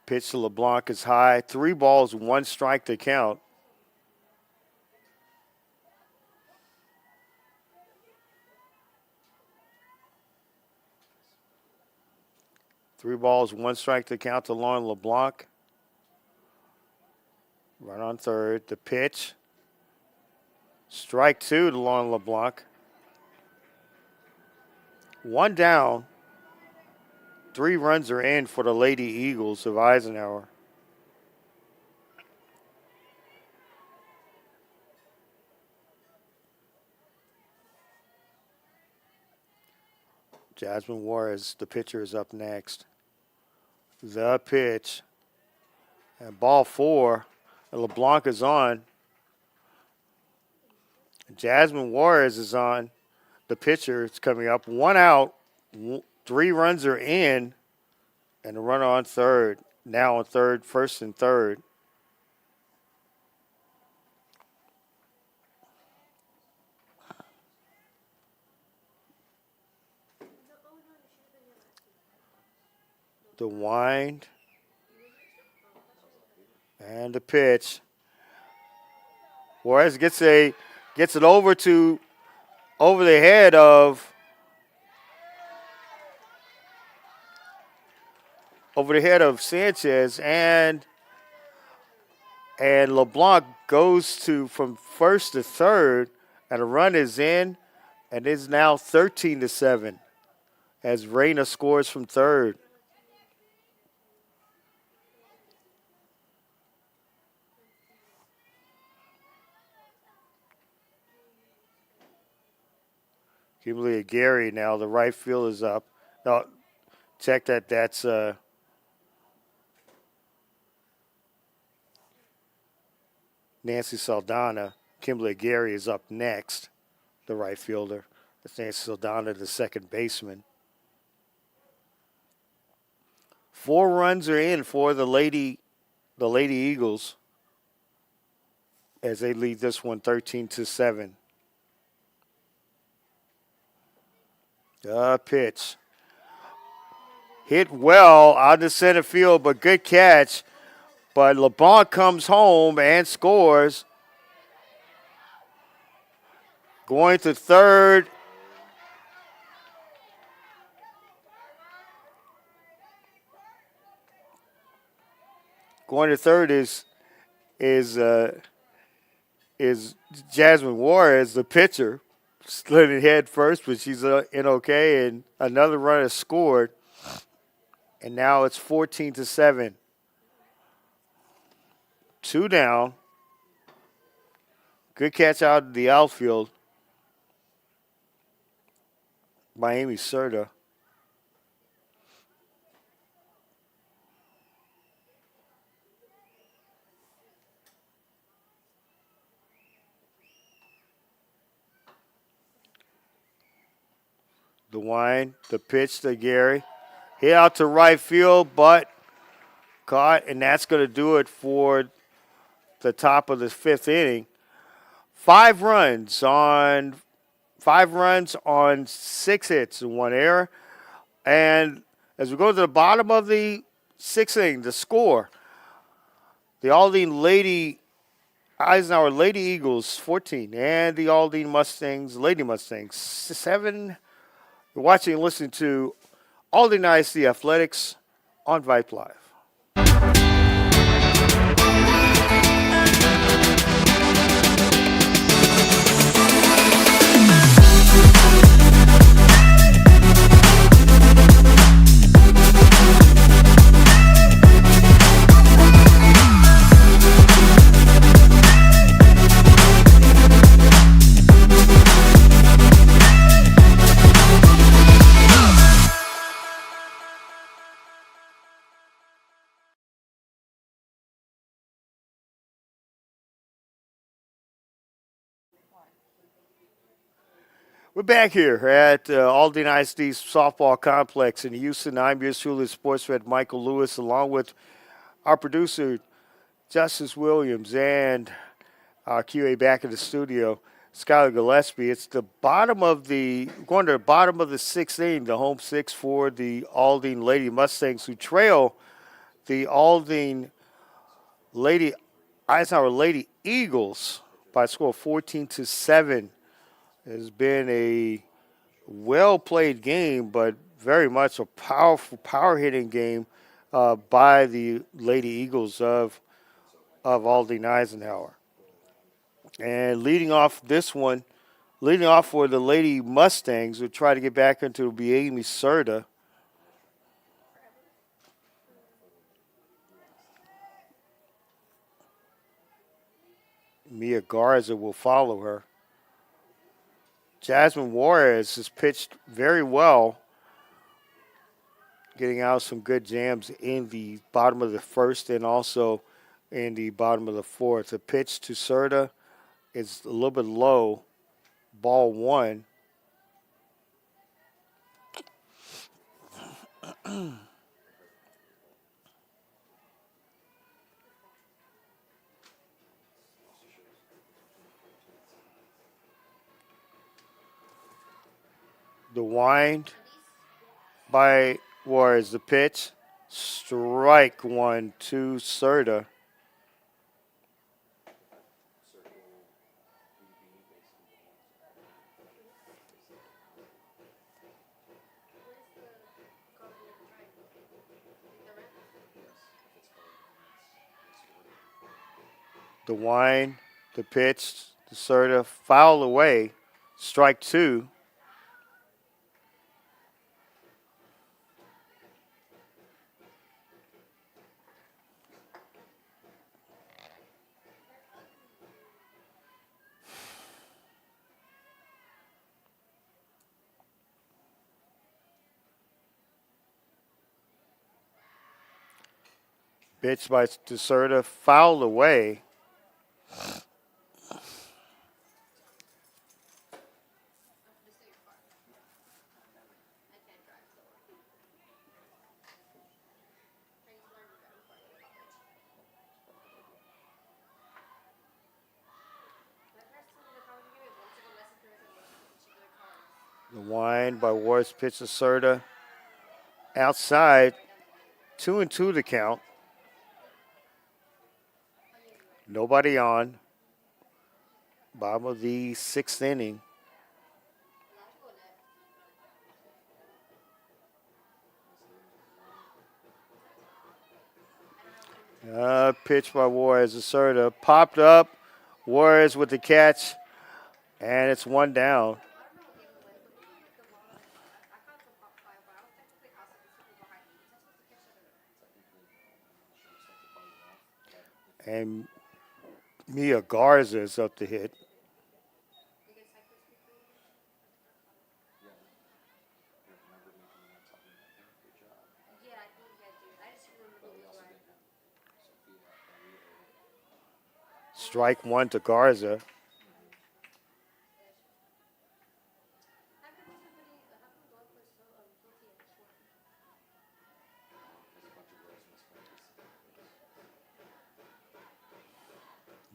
Pitch to LeBlanc is high. 3 balls, 1 strike to count. Three balls, 1 strike to count to Lauren LeBlanc. Run on third. The pitch. Strike 2 to Lauren LeBlanc. 1 down. 3 runs are in for the Lady Eagles of Eisenhower. Jasmine Juarez, the pitcher, is up next. The pitch. And ball 4. And LeBlanc is on. Jasmine Juarez is on. The pitcher is coming up. 1 out. 3 runs are in. And a runner on third. Now on third, first and third. The wind. And the pitch. Juarez gets it over the head of Sanchez, and LeBlanc goes from first to third, and a run is in, and it's now 13-7 as Reyna scores from third. Kimberly Aguirre now, the right field is up. Now, check that. That's Nancy Saldana. Kimberly Aguirre is up next, the right fielder. That's Nancy Saldana, the second baseman. 4 runs are in for the Lady Eagles as they lead this one 13-7. Pitch. Hit well out of center field, but good catch. But LeBlanc comes home and scores. Going to third. Going to third is Jasmine Juarez, the pitcher. slid it head first, but she's in okay, and another runner scored, and now it's 14-7. Two down. Good catch out of the outfield by Amy Serta. The wind, the pitch to Gary. Hit out to right field, but caught, and that's going to do it for the top of the fifth inning. Five runs on 6 hits and 1 error. And as we go to the bottom of the sixth inning, the score, the Aldine Eisenhower Lady Eagles 14, and the Aldine Lady Mustangs 7. You're watching and listening to Aldine ISD Athletics on Vype Live. We're back here at Aldine ISD Softball Complex in Houston. I'm your truly sports vet, Michael Lewis, along with our producer, Justice Williams, and our QA back in the studio, Skylar Gillespie. It's going to the bottom of the sixth inning, the home six for the Aldine Lady Mustangs, who trail the Aldine Eisenhower Lady Eagles by a score of 14-7. It has been a well-played game, but very much a powerful, power-hitting game by the Lady Eagles of Aldine Eisenhower. And leading off for the Lady Mustangs, who try to get back into it, will be Amy Serta. Mia Garza will follow her. Jasmine Juarez has pitched very well, getting out some good jams in the bottom of the first and also in the bottom of the fourth. The pitch to Serta is a little bit low, ball one. The wind by Juarez, the pitch, strike one to Serta. The wind, the pitch to Serta, foul away, strike two. Pitch by Serta, fouled away. The wind by Juarez, pitch to Serta. Outside, 2-2 to count. Nobody on. Bottom of the sixth inning. Pitch by Juarez. Serta popped up. Juarez with the catch, and it's one down. And Mia Garza is up to hit. Yeah. Yeah, remember making that talking about him. Good job. But we also didn't have Sophia Carrillo. Strike one to Garza. Mm-hmm. Has a bunch of girls mispractice.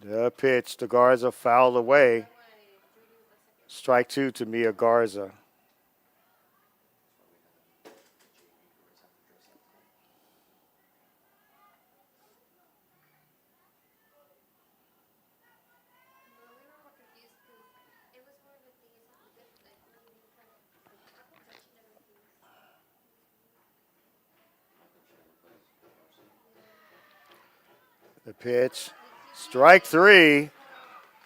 The pitch to Garza fouled away. Strike two to Mia Garza. That's why we had the JV girls have to dress up tonight. I don't think she ever plays varsity. The pitch. Strike three.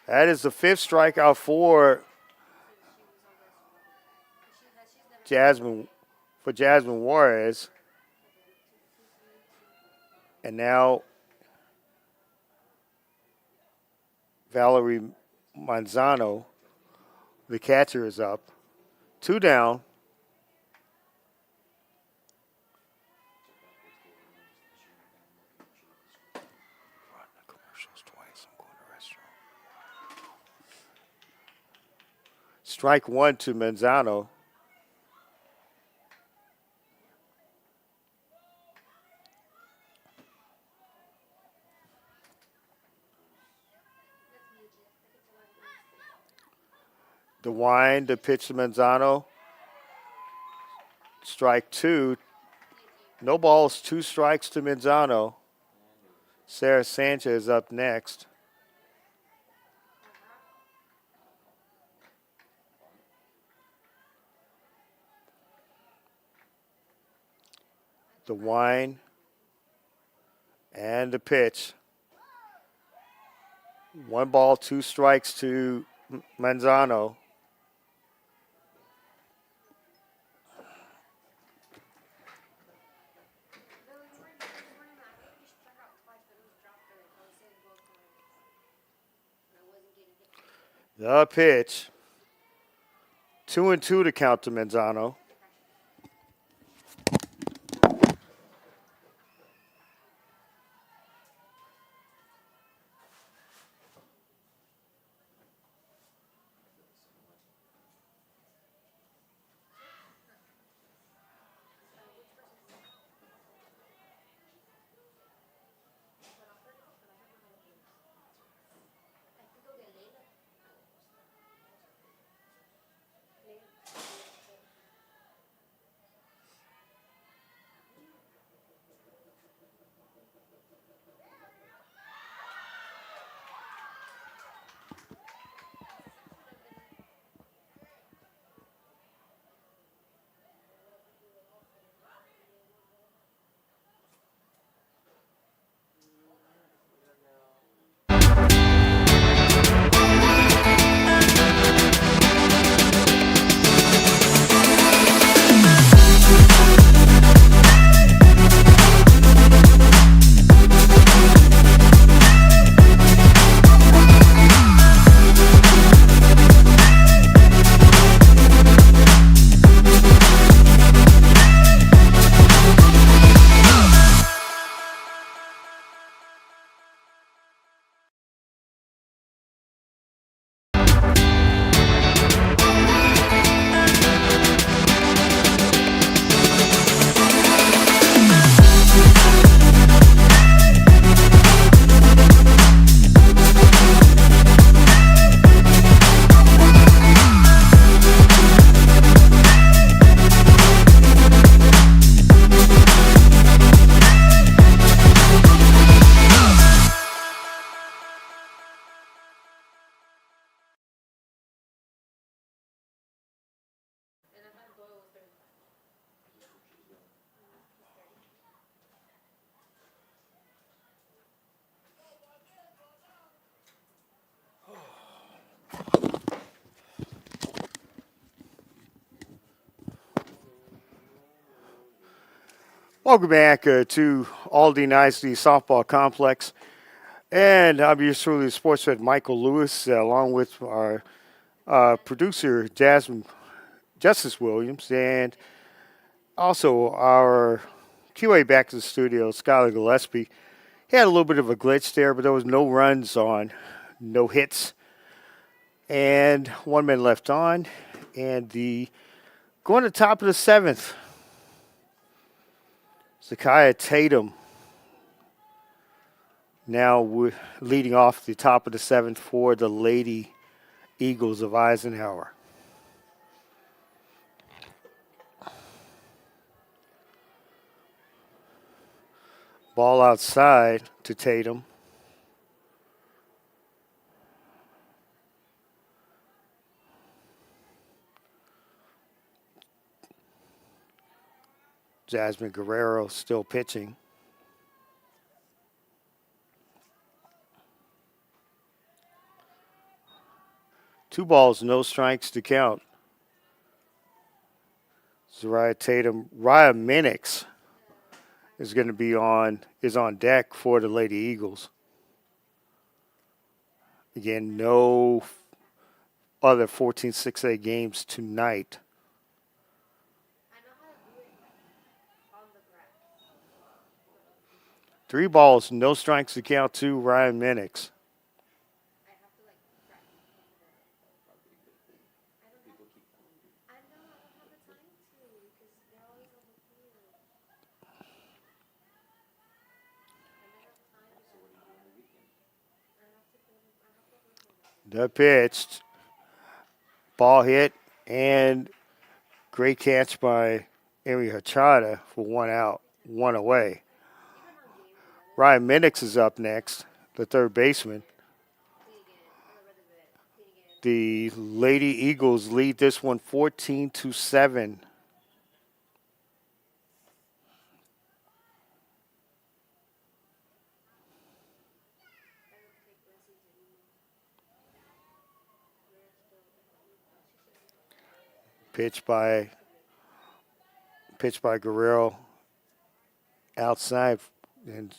That is the fifth strikeout for Jasmine Jasmine Juarez. And now Valerie Manzano, the catcher, is up. Two down. Took backwards to her rooms and she went down looking and she hit the screen. Run the commercials twice. I'm going to the restroom. Strike one to Manzano. The wind, the pitch to Manzano. Strike two. No balls, two strikes to Manzano. And it was Sarah Sanchez up next. bunt. The wind and the pitch. One ball, two strikes to Manzano. The pitch. 2-2 to count to Manzano. I feel the same way. Just where she's going. Welcome back to Aldine Softball Complex. And I'm your truly sports vet, Michael Lewis, along with our producer, Jasmine Justice Williams, and also our QA back to the studio, Skylar Gillespie. He had a little bit of a glitch there, but there was no runs on, no hits, and one man left on. And the going to the top of the seventh, Zakiah Tatum now leading off the top of the seventh for the Lady Eagles of Eisenhower. Ball outside to Tatum. Jasmine Guerrero still pitching. Two balls, no strikes to count. Zariah Tatum, Raya Minix is going to be on deck for the Lady Eagles. Again, no other 14-6A games tonight. Three balls, no strikes to count to Ryan Minix. The pitch, ball hit, and great catch by Emi Hachada for one out, one away. Ryan Minix is up next, the third baseman. The Lady Eagles lead this one 14-7. Pitch by Guerrero outside, and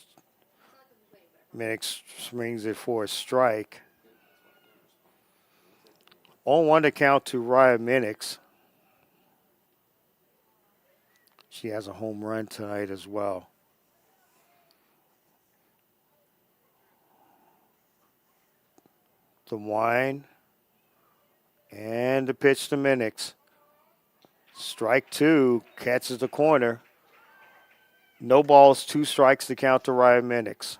Minix swings it for a strike. 0-1 to count to Raya Minix. She has a home run tonight as well. The wind and the pitch to Minix. Strike two, catches the corner. No balls, two strikes to count to Ryan Minix.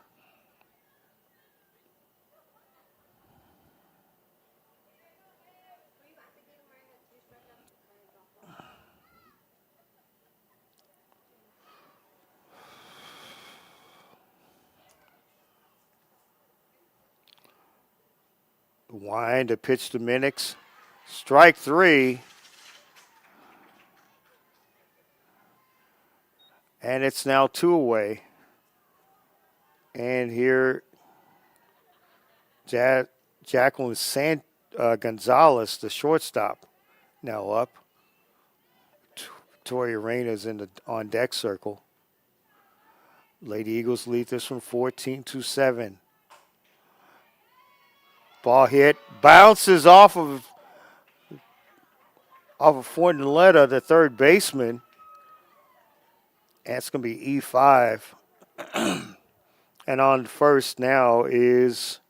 Wind, a pitch to Minix. Strike three. And it's now two away. And here, Jacqueline Gonzalez, the shortstop, now up. Tori Reyna's in the on deck circle. Lady Eagles lead this one 14-7. Ball hit, bounces off of Fornaletta, the third baseman. That's going to be E5. And on first now is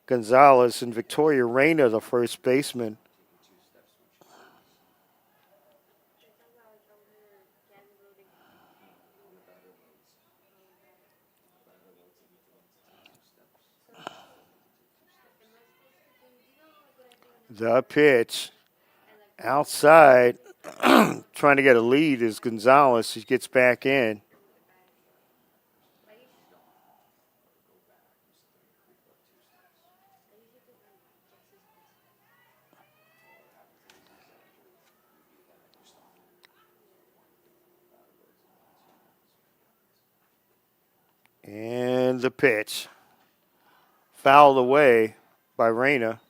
Gonzalez and Victoria Reyna, the first baseman. The pitch outside, trying to get a lead is Gonzalez. He gets back in. And the pitch. Fouled away by Reyna.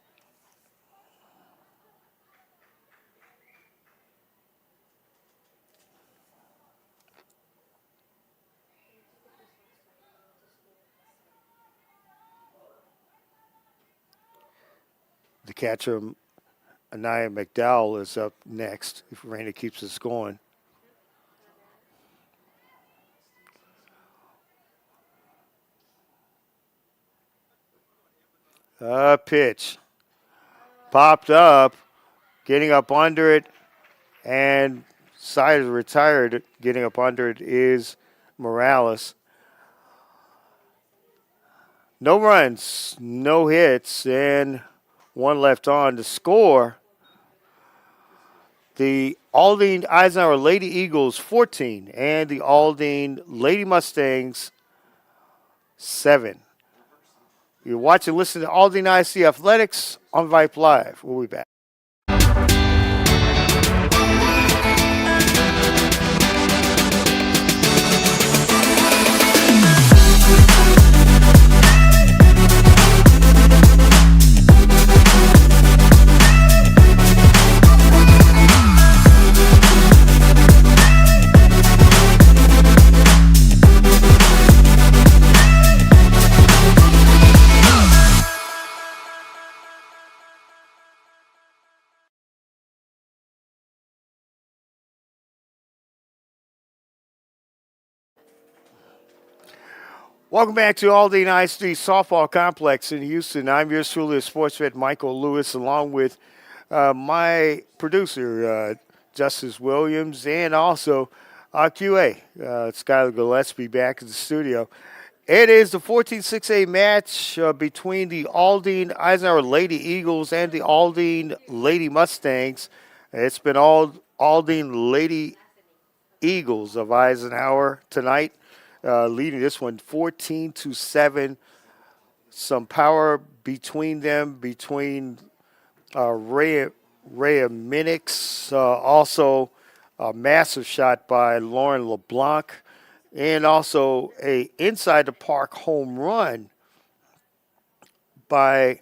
catcher Anaya McDowell is up next if Raina keeps us going. Pitch popped up, getting up under it, and side is retired. Getting up under it is Morales. No runs, no hits, and one left on to score. The Aldine Eisenhower Lady Eagles 14 and the Aldine Lady Mustangs 7. You're watching, listening to Aldine IC Athletics on Vype Live. We'll be back. Welcome back to Aldine ISD Softball Complex in Houston. I'm yours truly, sports vet Michael Lewis, along with my producer, Justice Williams, and also QA, Skylar Gillespie, back in the studio. It is the 14-6A match between the Aldine Eisenhower Lady Eagles and the Aldine Lady Mustangs. It's been all Aldine Lady Eagles of Eisenhower tonight, leading this one 14-7. Some power between them, between Rhea Minix, also a massive shot by Lauren LeBlanc, and also a inside the park home run by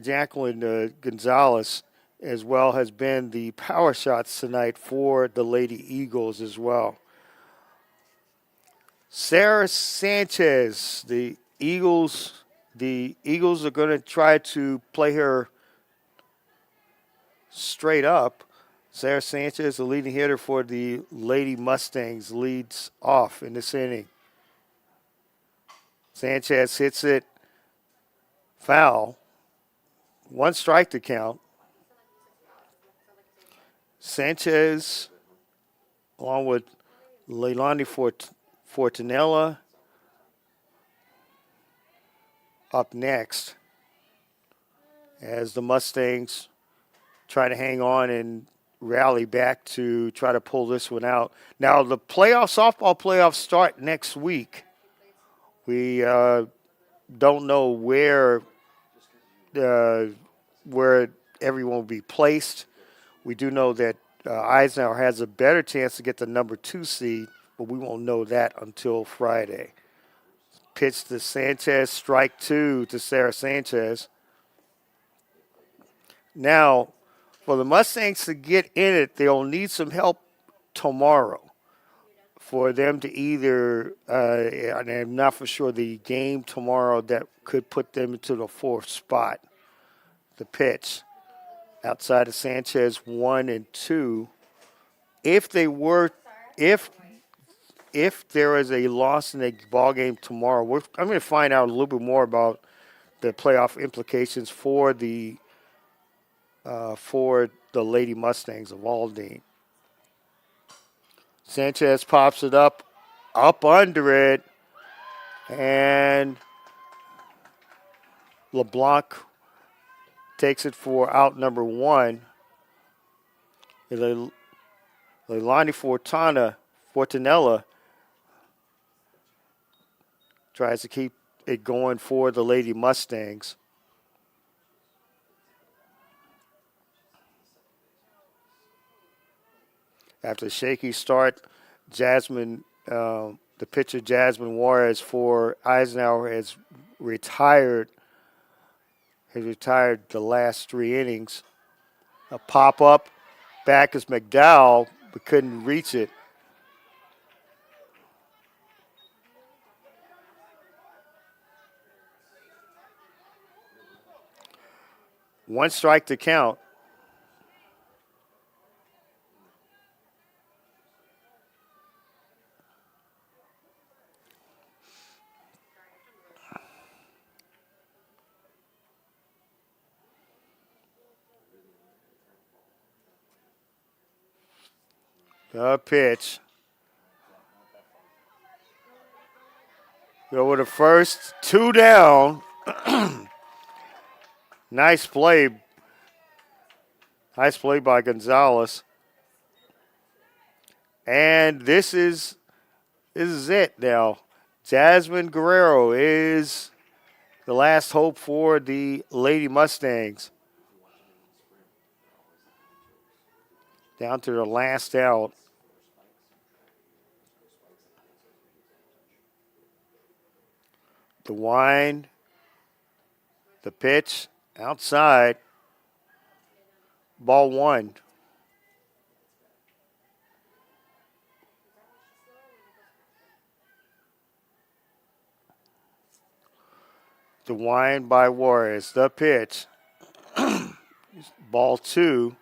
Jacqueline Gonzalez, as well has been the power shots tonight for the Lady Eagles as well. Sarah Sanchez, the Eagles are going to try to play her straight up. Sarah Sanchez, the leading hitter for the Lady Mustangs, leads off in this inning. Sanchez hits it foul. One strike to count. Sanchez, along with Leilani Fortunella, up next as the Mustangs try to hang on and rally back to try to pull this one out. Now, the softball playoffs start next week. We don't know where everyone will be placed. We do know that Eisenhower has a better chance to get the number 2 seed, but we won't know that until Friday. Pitch to Sanchez, strike 2 to Sarah Sanchez. Now, for the Mustangs to get in it, they'll need some help tomorrow for them to either, and I'm not for sure, the game tomorrow that could put them into the 4th spot. The pitch outside of Sanchez 1 and 2. If there is a loss in the ball game tomorrow, I'm going to find out a little bit more about the playoff implications for the Lady Mustangs of Aldine. Sanchez pops it up under it, and LeBlanc takes it for out number 1. Leilani Fortunella tries to keep it going for the Lady Mustangs. After a shaky start, the pitcher Jasmine Juarez for Eisenhower has retired the last 3 innings. A pop-up, back is McDowell, but couldn't reach it. One strike to count. The pitch. Go with the first. 2 down. Nice play. Nice play by Gonzalez. And this is it now. Jasmine Guerrero is the last hope for the Lady Mustangs. Down to the last out. The wind, the pitch, outside. Ball 1. The wind by Juarez. The pitch. Ball 2.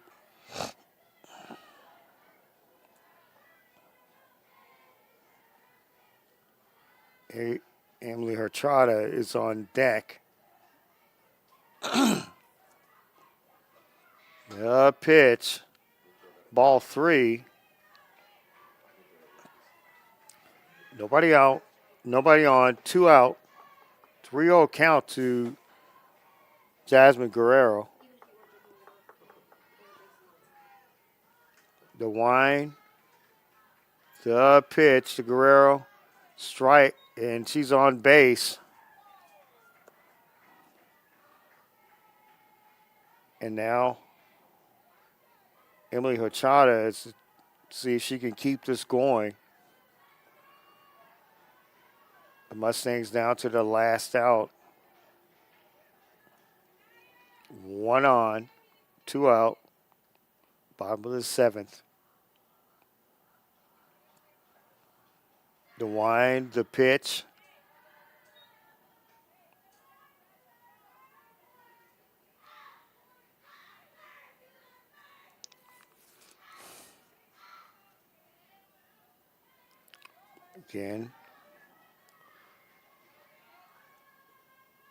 Emily Hertrada is on deck. The pitch. Ball 3. Nobody out. Nobody on. 2 out. 3-0 count to Jasmine Guerrero. The wind. The pitch to Guerrero. Strike. And she's on base. And now Emily Horchata is to see if she can keep this going. The Mustangs down to the last out. 1 on, 2 out. Bottom of the 7th. The wind, the pitch. Again.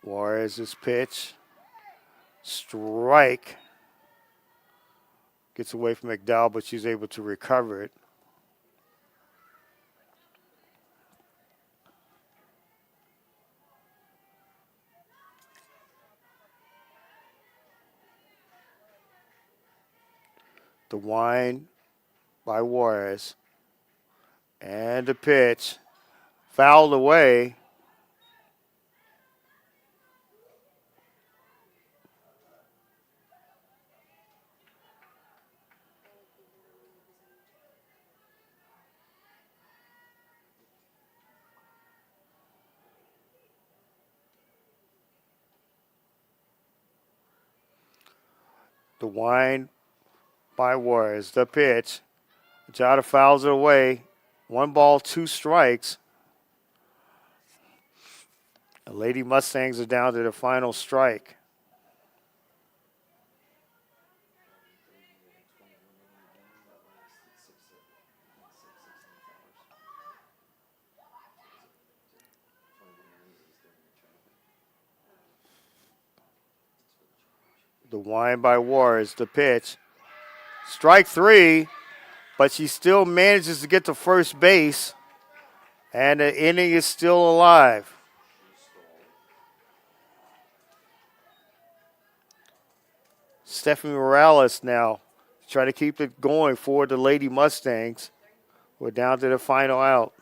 Juarez's pitch. Strike. Gets away from McDowell, but she's able to recover it. The wind by Juarez. And the pitch. Fouled away. The wind by Juarez. The pitch. Jada fouls it away. 1 ball, 2 strikes. The Lady Mustangs are down to the final strike. The wind by Juarez. The pitch. Strike 3, but she still manages to get to first base. And the inning is still alive. Stephanie Morales now trying to keep it going for the Lady Mustangs. We're down to the final out.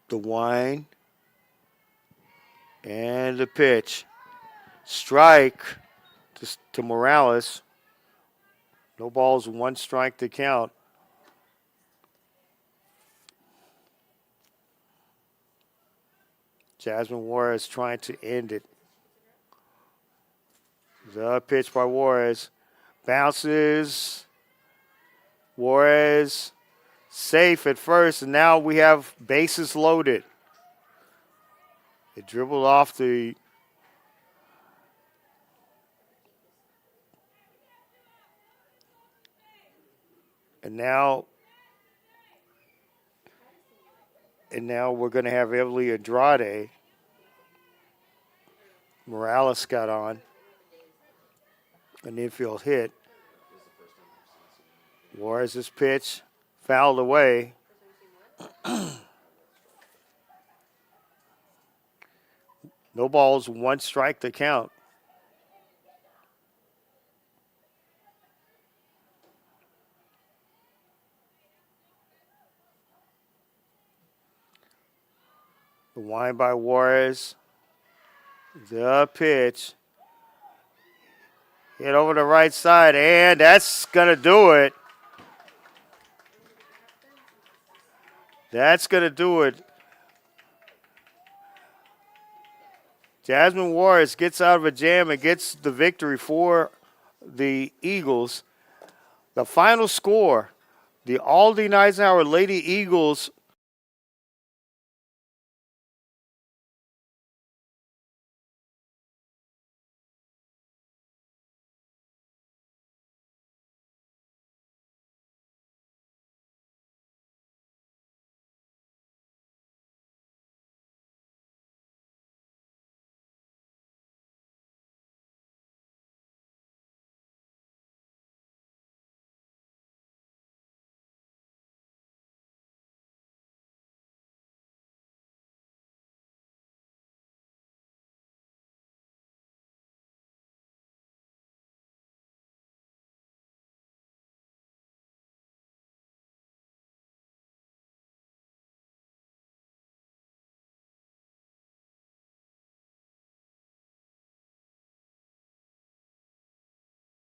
The wind and the pitch. Strike to Morales. No balls, 1 strike to count. Jasmine Juarez trying to end it. The pitch by Juarez. Bounces. Juarez safe at first, and now we have bases loaded. It dribbled off the and now we're going to have Emily Andrade. Morales got on an infield hit. Juarez's pitch fouled away. No balls, one strike to count. The wind by Juarez. The pitch. Hit over the right side, and that's going to do it. That's going to do it. Jasmine Juarez gets out of a jam and gets the victory for the Eagles. The final score, the Aldine Eisenhower Lady Eagles